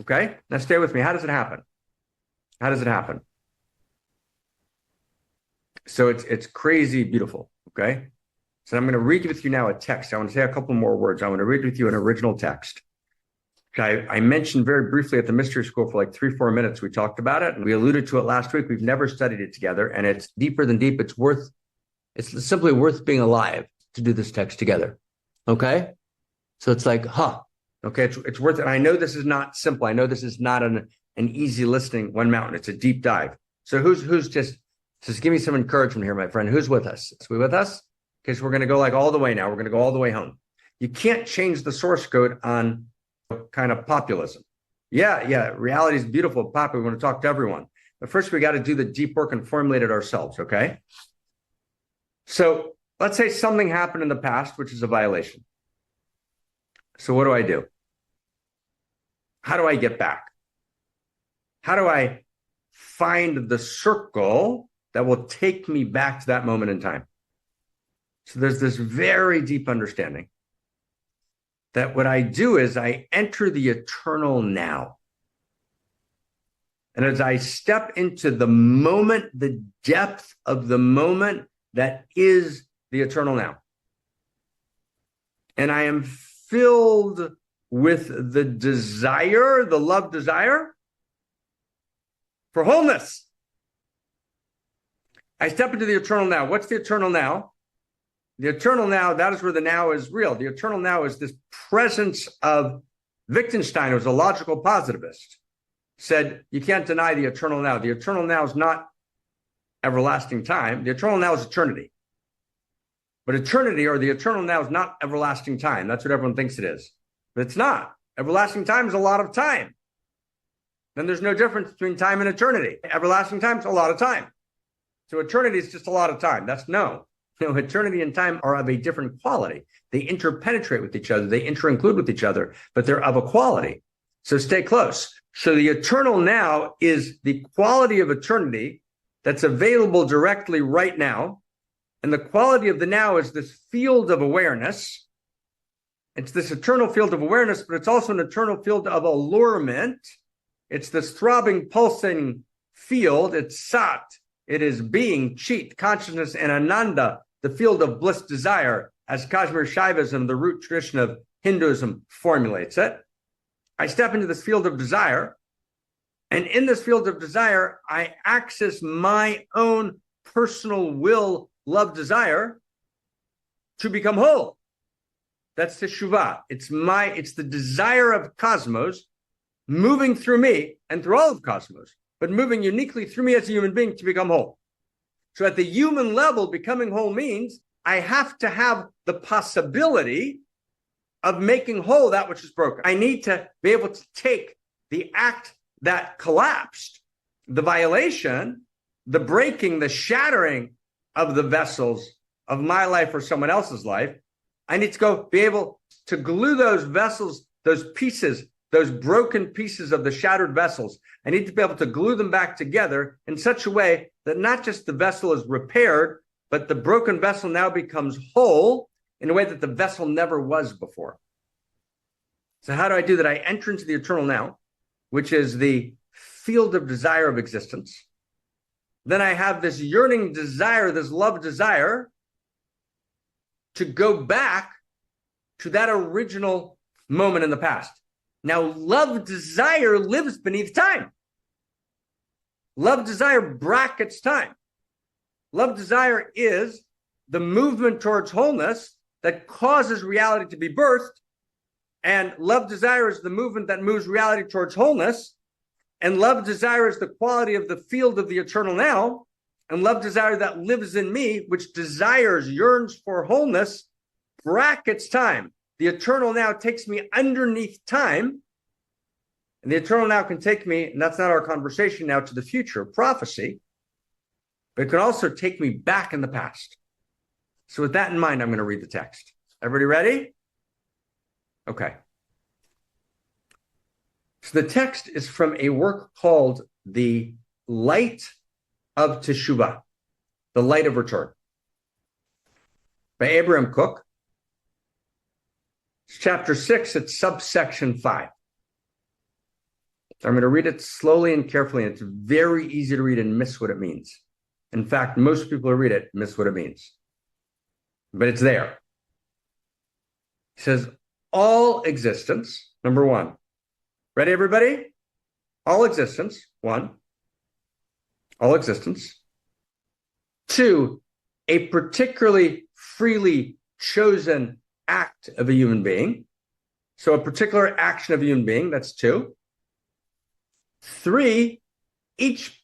[SPEAKER 2] Okay? Now stay with me. How does it happen? How does it happen? So it's crazy beautiful. Okay? So I'm going to read with you now a text. I want to say a couple more words. I want to read with you an original text. I mentioned very briefly at the Mystery School for like 3-4 minutes. We talked about it and we alluded to it last week. We've never studied it together, and it's deeper than deep. It's simply worth being alive to do this text together. Okay? So it's like, okay, it's worth it. And I know this is not simple. I know this is not an easy listening one mountain. It's a deep dive. So who's just give me some encouragement here, my friend. Who's with us? Is we with us? Okay, so we're going to go like all the way now. We're going to go all the way home. You can't change the source code on kind of populism. Yeah, reality is beautiful, popular. We want to talk to everyone. But first, we got to do the deep work and formulate it ourselves, okay? So let's say something happened in the past, which is a violation. So what do I do? How do I get back? How do I find the circle that will take me back to that moment in time? So there's this very deep understanding that what I do is I enter the eternal now. And as I step into the moment, the depth of the moment that is the eternal now, and I am filled with the desire, the love desire for wholeness. I step into the eternal now. What's the eternal now? The eternal now, that is where the now is real. The eternal now is this presence of Wittgenstein, who was a logical positivist, said, you can't deny the eternal now. The eternal now is not everlasting time. The eternal now is eternity. But eternity, or the eternal now, is not everlasting time. That's what everyone thinks it is. But it's not. Everlasting time is a lot of time. Then there's no difference between time and eternity. Everlasting time is a lot of time. So eternity is just a lot of time. That's no. No, eternity and time are of a different quality. They interpenetrate with each other. They inter-include with each other, but they're of a quality. So stay close. So the eternal now is the quality of eternity that's available directly right now. And the quality of the now is this field of awareness. It's this eternal field of awareness, but it's also an eternal field of allurement. It's this throbbing, pulsating field. It's sat. It is being, chit, consciousness, and ananda, the field of bliss desire, as Kashmir Shaivism, the root tradition of Hinduism, formulates it. I step into this field of desire, and in this field of desire, I access my own personal will, love, desire to become whole. That's Teshuva. It's the desire of cosmos moving through me and through all of cosmos, but moving uniquely through me as a human being to become whole. So at the human level, becoming whole means I have to have the possibility of making whole that which is broken. I need to be able to take the act that collapsed, the violation, the breaking, the shattering of the vessels of my life or someone else's life. I need to go be able to glue those vessels, those pieces, those broken pieces of the shattered vessels. I need to be able to glue them back together in such a way that not just the vessel is repaired, but the broken vessel now becomes whole in a way that the vessel never was before. So how do I do that? I enter into the eternal now, which is the field of desire of existence. Then I have this yearning desire, this love desire to go back to that original moment in the past. Now, love desire lives beneath time. Love desire brackets time. Love desire is the movement towards wholeness that causes reality to be birthed. And love desire is the movement that moves reality towards wholeness. And love desire is the quality of the field of the eternal now. And love desire that lives in me, which desires, yearns for wholeness, brackets time. The eternal now takes me underneath time. And the eternal now can take me, and that's not our conversation now, to the future, prophecy. But it can also take me back in the past. So with that in mind, I'm going to read the text. Everybody ready? Okay. So the text is from a work called The Light of Teshuva, The Light of Return, by Abraham Cook. It's chapter 6, it's subsection 5. I'm going to read it slowly and carefully, and it's very easy to read and miss what it means. In fact, most people who read it miss what it means. But it's there. He says, all existence, number one. Ready, everybody? All existence, one. All existence. Two, a particularly freely chosen act of a human being. So a particular action of a human being, that's two. Three, each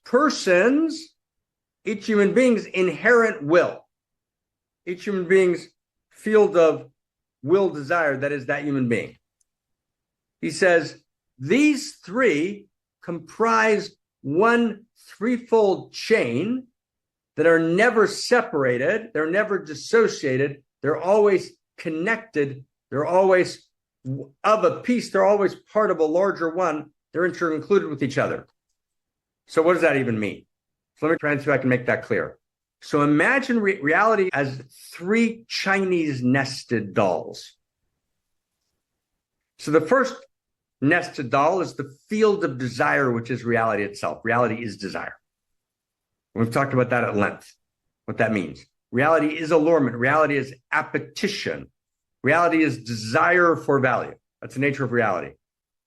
[SPEAKER 2] human being's inherent will. Each human being's field of will desire, that is that human being. He says, these three comprise one threefold chain that are never separated, they're never dissociated, they're always connected, they're always of a piece, they're always part of a larger one, they're included with each other. So what does that even mean? So let me try and see if I can make that clear. So imagine reality as three Chinese nested dolls. So the first nested doll is the field of desire, which is reality itself. Reality is desire. We've talked about that at length, what that means. Reality is allurement. Reality is appetition. Reality is desire for value. That's the nature of reality.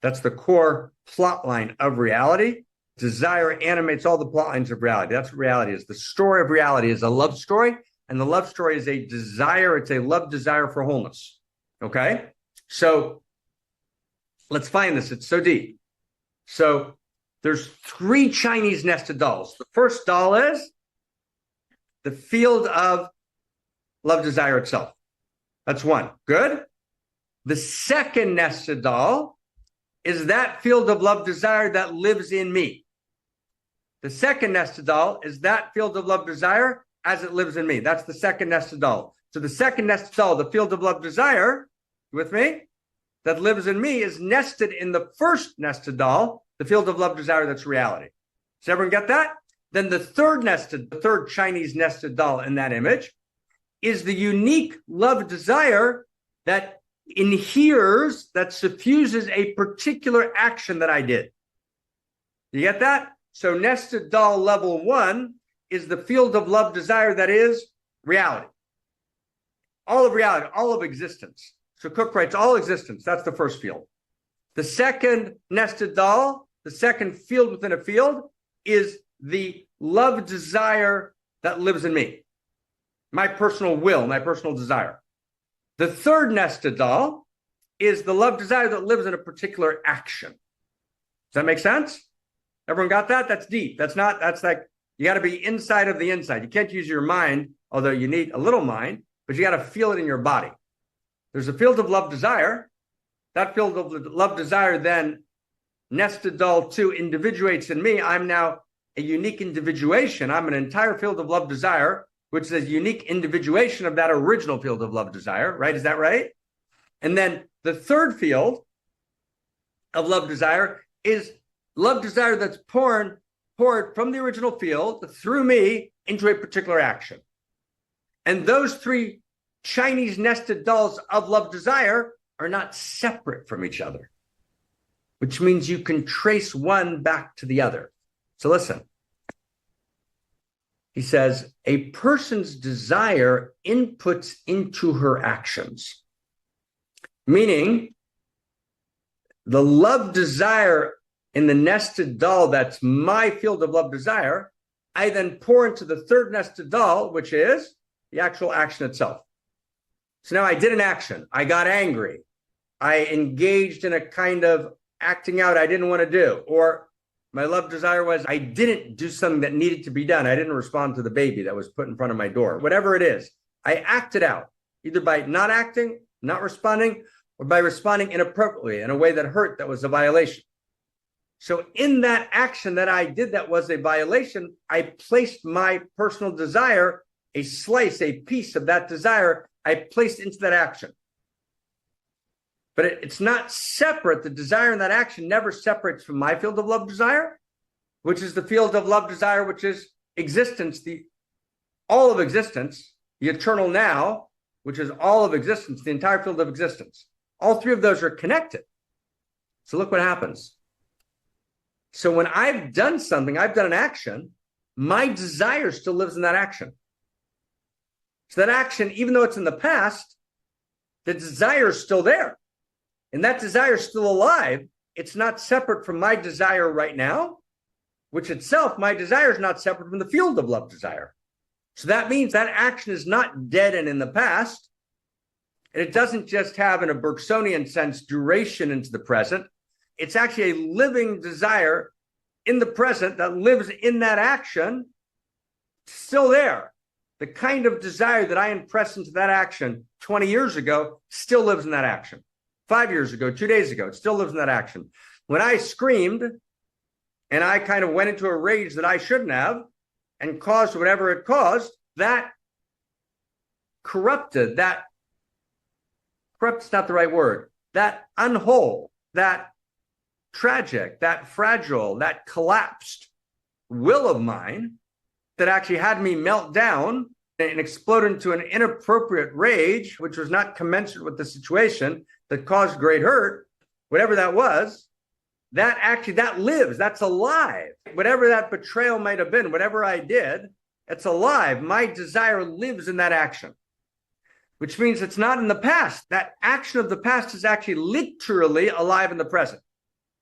[SPEAKER 2] That's the core plot line of reality. Desire animates all the plot lines of reality. That's what reality is. The story of reality is a love story, and the love story is a desire. It's a love desire for wholeness. Okay? So let's find this. It's so deep. So there's three Chinese nested dolls. The first doll is the field of love desire itself. That's one. Good. The second nested doll is that field of love desire that lives in me. The second nested doll is that field of love desire as it lives in me. That's the second nested doll. So the second nested doll, the field of love desire, with me, that lives in me is nested in the first nested doll, the field of love desire that's reality. Does everyone get that? Then the third Chinese nested doll in that image is the unique love desire that inheres, that suffuses a particular action that I did. You get that? So nested doll level one is the field of love desire that is reality. All of reality, all of existence. So Cook writes all existence. That's the first field. The second nested doll, the second field within a field, is the love desire that lives in me. My personal will, my personal desire. The third nested doll is the love desire that lives in a particular action. Does that make sense? Everyone got that? That's deep. That's like, you got to be inside of the inside. You can't use your mind, although you need a little mind, but you got to feel it in your body. There's a field of love desire. That field of love desire then nested doll 2 individuates in me. I'm now a unique individuation. I'm an entire field of love desire, which is a unique individuation of that original field of love desire, right? Is that right? And then the third field of love desire is love desire that's poured from the original field through me into a particular action. And those three Chinese nested dolls of love desire are not separate from each other. which means you can trace one back to the other. So listen. He says, a person's desire inputs into her actions, meaning the love desire in the nested doll, that's my field of love desire, I then pour into the third nested doll, which is the actual action itself. So now I did an action. I got angry. I engaged in a kind of acting out I didn't want to do, or my love desire was I didn't do something that needed to be done. I didn't respond to the baby that was put in front of my door. Whatever it is, I acted out, either by not acting, not responding, or by responding inappropriately in a way that hurt, that was a violation. So in that action that I did that was a violation, I placed my personal desire, a slice, a piece of that desire, I placed into that action. But it's not separate. The desire in that action never separates from my field of love desire, which is the field of love desire, which is existence, all of existence, the eternal now, which is all of existence, the entire field of existence. All three of those are connected. So look what happens. So when I've done something, I've done an action, my desire still lives in that action. So that action, even though it's in the past, the desire is still there. And that desire is still alive. It's not separate from my desire right now, which itself, my desire is not separate from the field of love desire. So that means that action is not dead and in the past. And it doesn't just have, in a Bergsonian sense, duration into the present. It's actually a living desire in the present that lives in that action, still there. The kind of desire that I impressed into that action 20 years ago still lives in that action. 5 years ago, 2 days ago, it still lives in that action. When I screamed and I kind of went into a rage that I shouldn't have and caused whatever it caused, that corrupted, corrupt's not the right word, that unwhole, that tragic, that fragile, that collapsed will of mine that actually had me melt down and explode into an inappropriate rage, which was not commensurate with the situation, that caused great hurt, whatever that was, that lives, that's alive. Whatever that betrayal might have been, whatever I did, it's alive. My desire lives in that action, which means it's not in the past. That action of the past is actually literally alive in the present.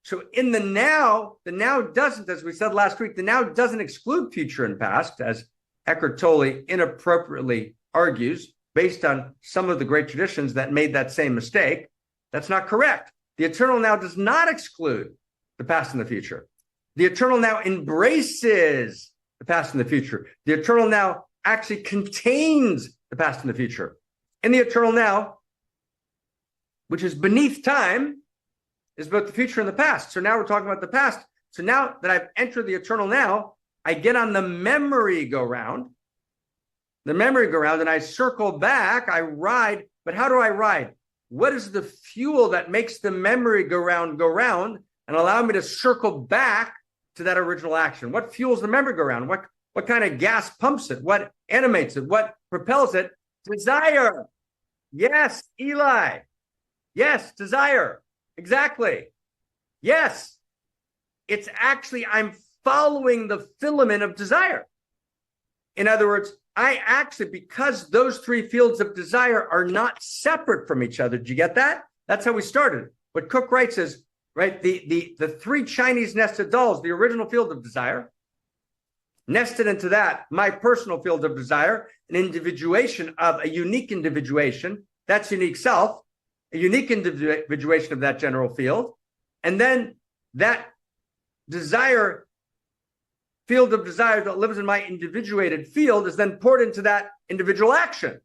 [SPEAKER 2] So in the now doesn't, as we said last week, the now doesn't exclude future and past, as Eckhart Tolle inappropriately argues, based on some of the great traditions that made that same mistake. That's not correct. The eternal now does not exclude the past and the future. The eternal now embraces the past and the future. The eternal now actually contains the past and the future. In the eternal now, which is beneath time, is both the future and the past. So now we're talking about the past. So now that I've entered the eternal now, I get on the merry-go-round, and I circle back, I ride. But how do I ride? What is the fuel that makes the merry-go-round go round and allow me to circle back to that original action? What fuels the merry-go-round? What kind of gas pumps it? What animates it? What propels it? Desire. Yes, Eli. Yes, desire. Exactly. Yes. It's actually, I'm following the filament of desire. In other words, I actually, because those three fields of desire are not separate from each other. Did you get that? That's how we started. What Cook writes is, right, the three Chinese nested dolls, the original field of desire, nested into that, my personal field of desire, an individuation of a unique individuation, that's unique self, a unique individuation of that general field. And then that desire, field of desire that lives in my individuated field is then poured into that individual action.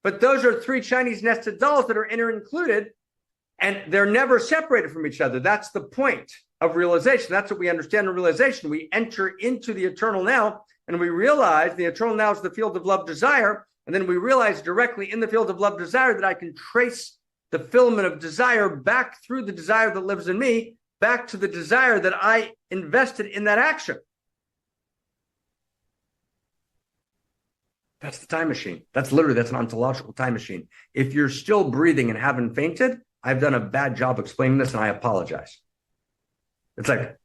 [SPEAKER 2] But those are three Chinese nested dolls that are inter-included, and they're never separated from each other. That's the point of realization. That's what we understand in realization. We enter into the eternal now, and we realize the eternal now is the field of love desire. And then we realize directly in the field of love desire that I can trace the filament of desire back through the desire that lives in me, back to the desire that I invested in that action. That's the time machine. That's an ontological time machine. If you're still breathing and haven't fainted, I've done a bad job explaining this, and I apologize. It's like,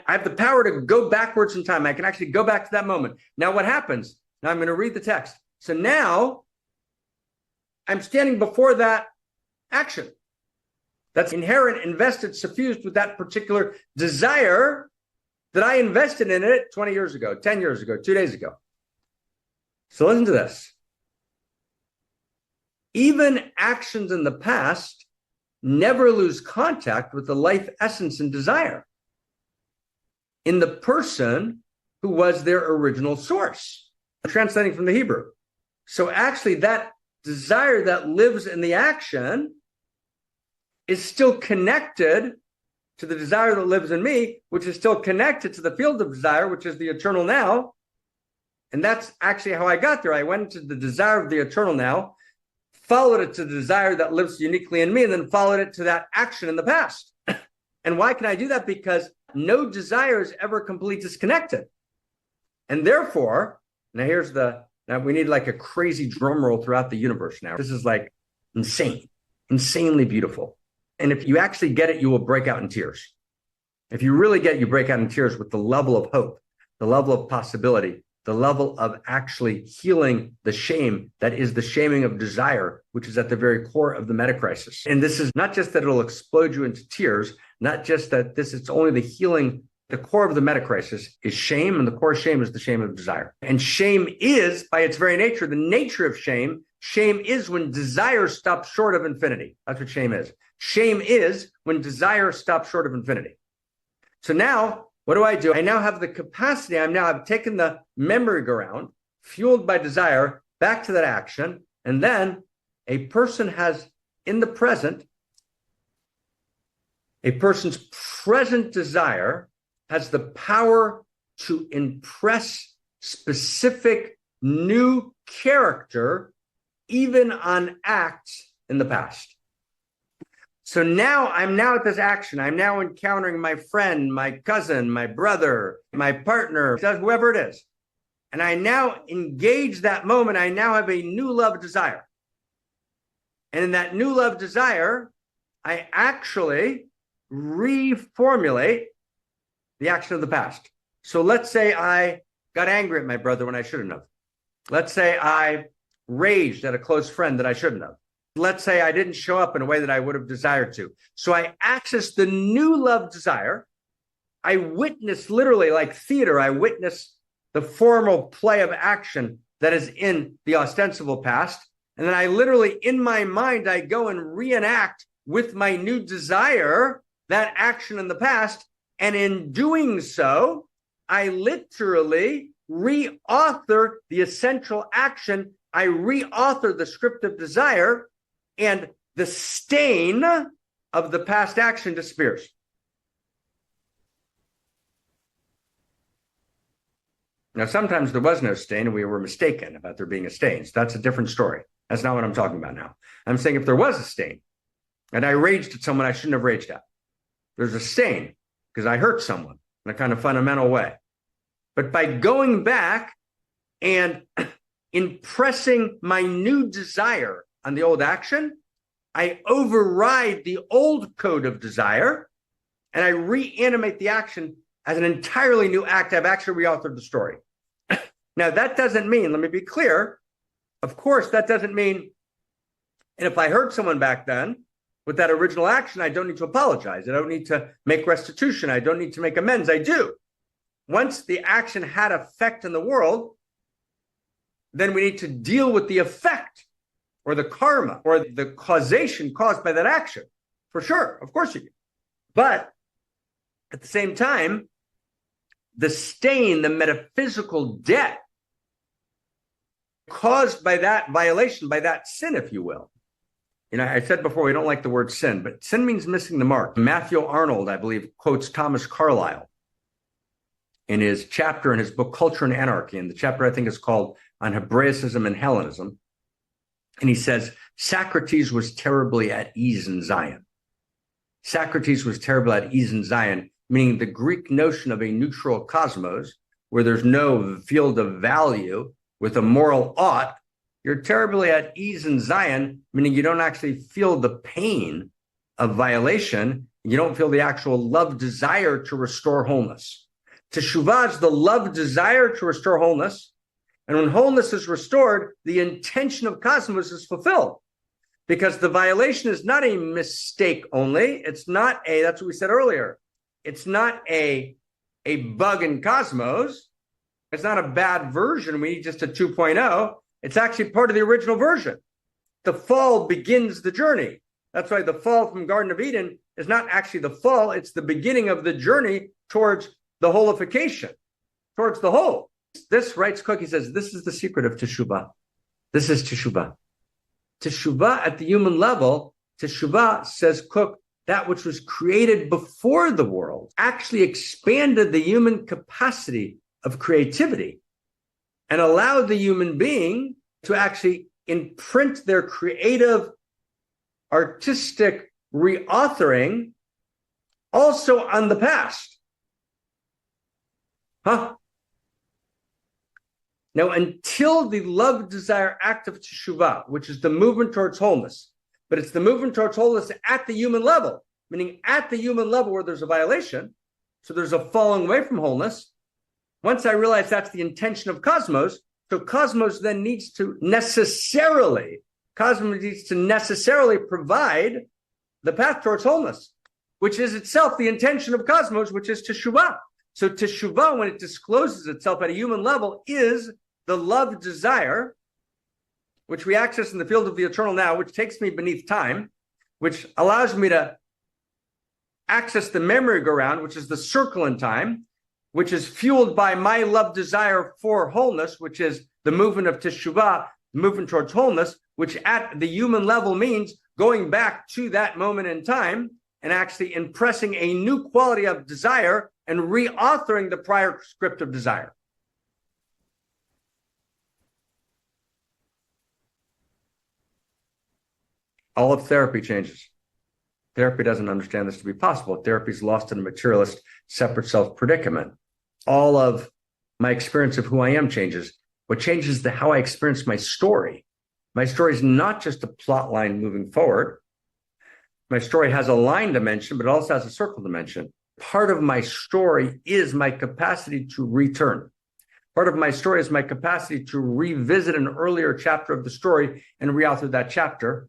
[SPEAKER 2] I have the power to go backwards in time. I can actually go back to that moment. Now, what happens? Now I'm going to read the text. So now I'm standing before that action that's inherent, invested, suffused with that particular desire that I invested in it 20 years ago, 10 years ago, 2 days ago. So listen to this. Even actions in the past never lose contact with the life essence and desire in the person who was their original source. I'm translating from the Hebrew. So actually that desire that lives in the action is still connected to the desire that lives in me, which is still connected to the field of desire, which is the eternal now. And that's actually how I got there. I went to the desire of the eternal now, followed it to the desire that lives uniquely in me, and then followed it to that action in the past. And why can I do that? Because no desire is ever completely disconnected. And therefore, now we need like a crazy drum roll throughout the universe now. This is like insane, insanely beautiful. And if you actually get it, you will break out in tears. If you really get it, you break out in tears with the level of hope, the level of possibility, the level of actually healing the shame that is the shaming of desire, which is at the very core of the meta crisis. And this is not just that it'll explode you into tears, not just that it's only the healing. The core of the meta crisis is shame, and the core of shame is the shame of desire. And shame is, by its very nature, the nature of shame. Shame is when desire stops short of infinity. That's what shame is. Shame is when desire stops short of infinity. So now, what do? I now have the capacity. I've taken the merry-go-round, fueled by desire, back to that action. And then a person has, in the present, a person's present desire has the power to impress specific new character, even on acts in the past. So now I'm at this action. I'm now encountering my friend, my cousin, my brother, my partner, whoever it is. And I now engage that moment. I now have a new love desire. And in that new love desire, I actually reformulate the action of the past. So let's say I got angry at my brother when I shouldn't have. Let's say I raged at a close friend that I shouldn't have. Let's say I didn't show up in a way that I would have desired to. So I access the new love desire. I witness, literally like theater, I witness the formal play of action that is in the ostensible past. And then I literally, in my mind, I go and reenact with my new desire that action in the past. And in doing so, I literally reauthor the essential action. I reauthor the script of desire, and the stain of the past action disappears. Now, sometimes there was no stain and we were mistaken about there being a stain. So that's a different story. That's not what I'm talking about now. I'm saying if there was a stain and I raged at someone I shouldn't have raged at, there's a stain because I hurt someone in a kind of fundamental way. But by going back and impressing my new desire on the old action, I override the old code of desire and I reanimate the action as an entirely new act. I've actually reauthored the story. Now, that doesn't mean, let me be clear, of course, that doesn't mean, and if I hurt someone back then with that original action, I don't need to apologize. I don't need to make restitution. I don't need to make amends. I do. Once the action had effect in the world, then we need to deal with the effect or the karma or the causation caused by that action. For sure. Of course you do. But at the same time, the stain, the metaphysical debt caused by that violation, by that sin, if you will. You know, I said before, we don't like the word sin, but sin means missing the mark. Matthew Arnold, I believe, quotes Thomas Carlyle in his chapter in his book, Culture and Anarchy. And the chapter, I think, is called On Hebraicism and Hellenism. And he says, Socrates was terribly at ease in Zion. Socrates was terribly at ease in Zion, meaning the Greek notion of a neutral cosmos, where there's no field of value with a moral ought. You're terribly at ease in Zion, meaning you don't actually feel the pain of violation, you don't feel the actual love desire to restore wholeness. Teshuva is the love desire to restore wholeness. And when wholeness is restored, the intention of cosmos is fulfilled. Because the violation is not a mistake only. It's not that's what we said earlier. It's not a bug in cosmos. It's not a bad version. We need just a 2.0. It's actually part of the original version. The fall begins the journey. That's why the fall from Garden of Eden is not actually the fall. It's the beginning of the journey towards the holification, towards the whole. This, writes Cook, he says, this is the secret of Teshuva. This is Teshuva. Teshuva at the human level, Teshuva, says Cook, that which was created before the world actually expanded the human capacity of creativity and allowed the human being to actually imprint their creative, artistic reauthoring also on the past. Now, until the love, desire act of Teshuva, which is the movement towards wholeness, but it's the movement towards wholeness at the human level, meaning at the human level where there's a violation, so there's a falling away from wholeness. Once I realize that's the intention of cosmos, so cosmos then needs to necessarily provide the path towards wholeness, which is itself the intention of cosmos, which is Teshuva. So Teshuva, when it discloses itself at a human level, is the love desire, which we access in the field of the eternal now, which takes me beneath time, which allows me to access the merry-go-round, which is the circle in time, which is fueled by my love desire for wholeness, which is the movement of Teshuva, movement towards wholeness, which at the human level means going back to that moment in time and actually impressing a new quality of desire and reauthoring the prior script of desire. All of therapy changes. Therapy doesn't understand this to be possible. Therapy is lost in a materialist, separate self predicament. All of my experience of who I am changes. What changes is how I experience my story. My story is not just a plot line moving forward. My story has a line dimension, but it also has a circle dimension. Part of my story is my capacity to return. Part of my story is my capacity to revisit an earlier chapter of the story and reauthor that chapter.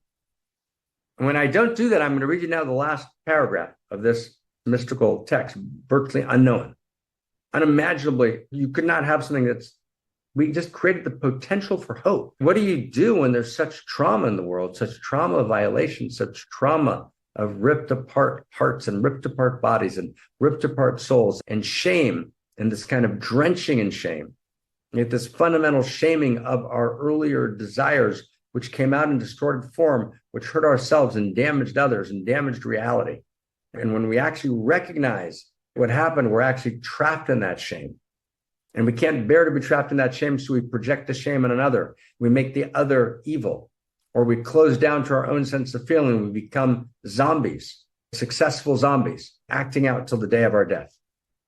[SPEAKER 2] And when I don't do that, I'm going to read you now the last paragraph of this mystical text, virtually unknown. Unimaginably, you could not have something we just created the potential for hope. What do you do when there's such trauma in the world, such trauma of violation, such trauma of ripped apart hearts and ripped apart bodies and ripped apart souls and shame and this kind of drenching in shame, yet this fundamental shaming of our earlier desires, which came out in distorted form, which hurt ourselves and damaged others and damaged reality. And when we actually recognize what happened, we're actually trapped in that shame. And we can't bear to be trapped in that shame, so we project the shame on another. We make the other evil, or we close down to our own sense of feeling. We become zombies, successful zombies, acting out till the day of our death.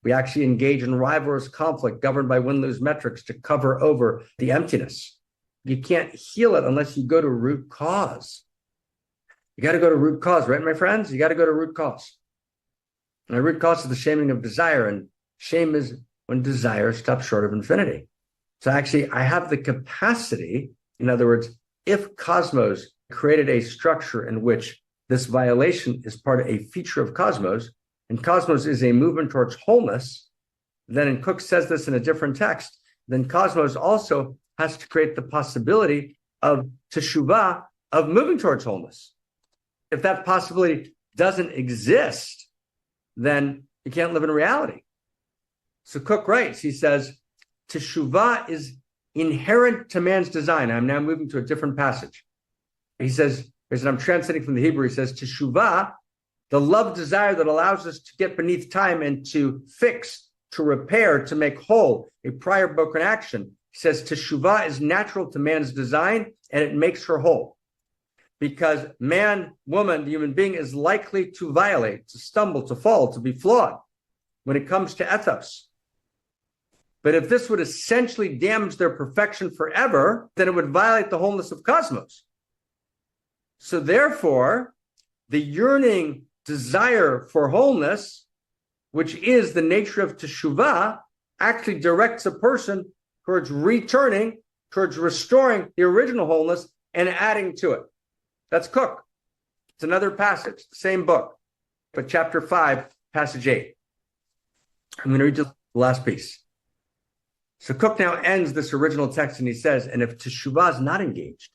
[SPEAKER 2] We actually engage in rivalrous conflict governed by win-lose metrics to cover over the emptiness. You can't heal it unless you go to root cause. You got to go to root cause, right, my friends? You got to go to root cause. And the root cause is the shaming of desire, and shame is when desire stops short of infinity. So actually, I have the capacity, in other words, if Cosmos created a structure in which this violation is part of a feature of Cosmos, and Cosmos is a movement towards wholeness, then, and Cook says this in a different text, then Cosmos also has to create the possibility of Teshuva, of moving towards wholeness. If that possibility doesn't exist, then you can't live in reality. So Cook writes, he says, Teshuva is inherent to man's design. I'm now moving to a different passage. He says, and I'm translating from the Hebrew, he says, Teshuva, the love desire that allows us to get beneath time and to fix, to repair, to make whole a prior broken action. He says, Teshuva is natural to man's design and it makes her whole. Because man, woman, the human being is likely to violate, to stumble, to fall, to be flawed when it comes to ethos. But if this would essentially damage their perfection forever, then it would violate the wholeness of cosmos. So therefore, the yearning desire for wholeness, which is the nature of Teshuva, actually directs a person towards returning, towards restoring the original wholeness and adding to it. That's Cook. It's another passage, same book, but chapter 5, passage 8. I'm going to read just the last piece. So Cook now ends this original text and he says, and if Teshuva is not engaged,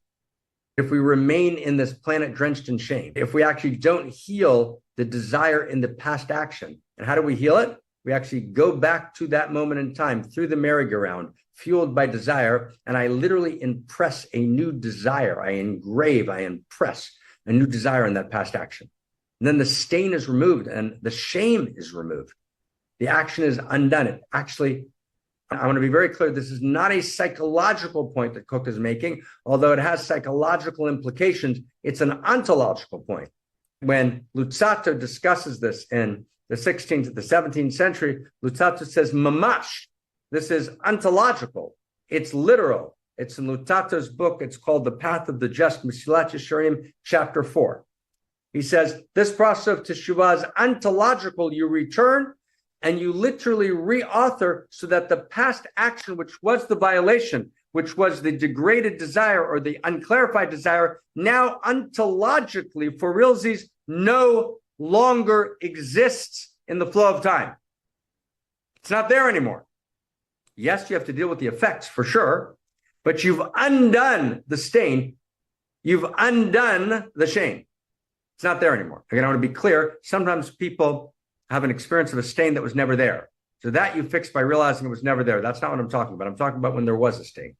[SPEAKER 2] if we remain in this planet drenched in shame, if we actually don't heal the desire in the past action, and how do we heal it? We actually go back to that moment in time through the merry-go-round, fueled by desire, and I literally impress a new desire. I impress a new desire in that past action. And then the stain is removed and the shame is removed. The action is undone. It actually, I want to be very clear, this is not a psychological point that Cook is making, although it has psychological implications. It's an ontological point. When Luzzatto discusses this in the 16th to the 17th century, Luzzatto says, mamash, this is ontological. It's literal. It's in Luzzatto's book. It's called The Path of the Just, Mesilat Yesharim, chapter 4. He says, this process of Teshuvah is ontological. You return and you literally reauthor so that the past action, which was the violation, which was the degraded desire or the unclarified desire, now ontologically, for realsies, no longer exists in the flow of time. It's not there anymore. Yes, you have to deal with the effects for sure, but you've undone the stain. You've undone the shame. It's not there anymore. Again, I want to be clear. Sometimes people have an experience of a stain that was never there. So that you fix by realizing it was never there. That's not what I'm talking about. I'm talking about when there was a stain.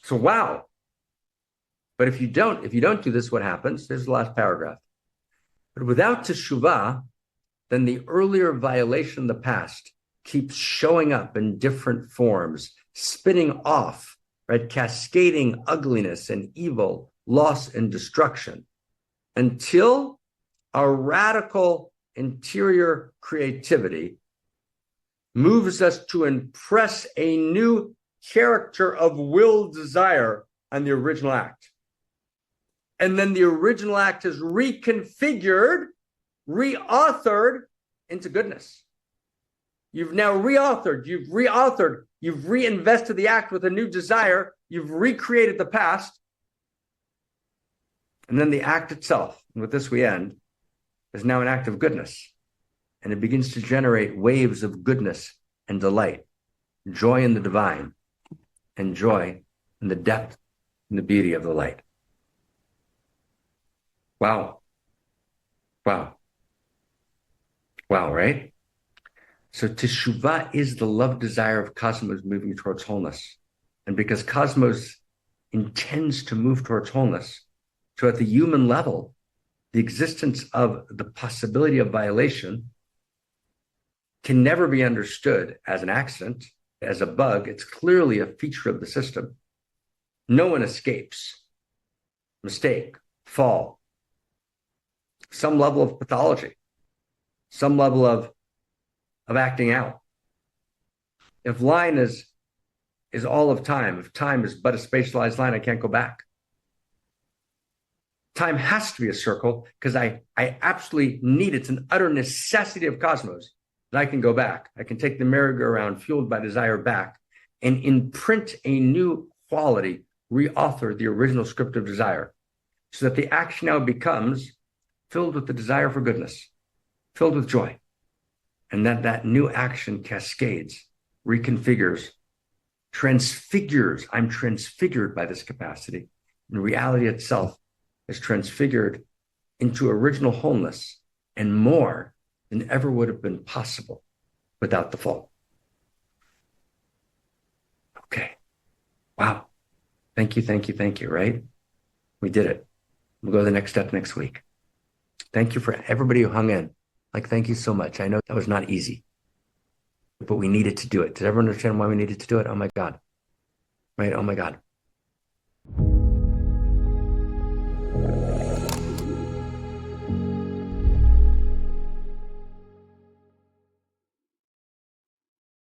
[SPEAKER 2] So, wow. But if you don't do this, what happens? There's the last paragraph. But without teshuvah, then the earlier violation in the past keeps showing up in different forms, spinning off, right? Cascading ugliness and evil, loss and destruction, until a radical interior creativity moves us to impress a new character of will desire on the original act. And then the original act is reconfigured, reauthored into goodness. You've now reauthored, you've reinvested the act with a new desire, you've recreated the past. And then the act itself, and with this we end, is now an act of goodness. And it begins to generate waves of goodness and delight, joy in the divine, and joy in the depth and the beauty of the light. Wow. Wow. Wow, right? So Teshuvah is the love desire of cosmos moving towards wholeness. And because cosmos intends to move towards wholeness, so at the human level, the existence of the possibility of violation can never be understood as an accident, as a bug. It's clearly a feature of the system. No one escapes mistake, fall, some level of pathology, some level of acting out. If line is all of time, if time is but a spatialized line, I can't go back. Time has to be a circle because I absolutely need it. It's an utter necessity of cosmos that I can go back. I can take the merry-go-round fueled by desire back and imprint a new quality, reauthor the original script of desire so that the action now becomes filled with the desire for goodness, filled with joy. And that new action cascades, reconfigures, transfigures. I'm transfigured by this capacity. And reality itself is transfigured into original wholeness and more than ever would have been possible without the fall. Okay. Wow. Thank you, right? We did it. We'll go to the next step next week. Thank you for everybody who hung in. Thank you so much. I know that was not easy, but we needed to do it. Did everyone understand why we needed to do it? Oh my God. Right? Oh my God.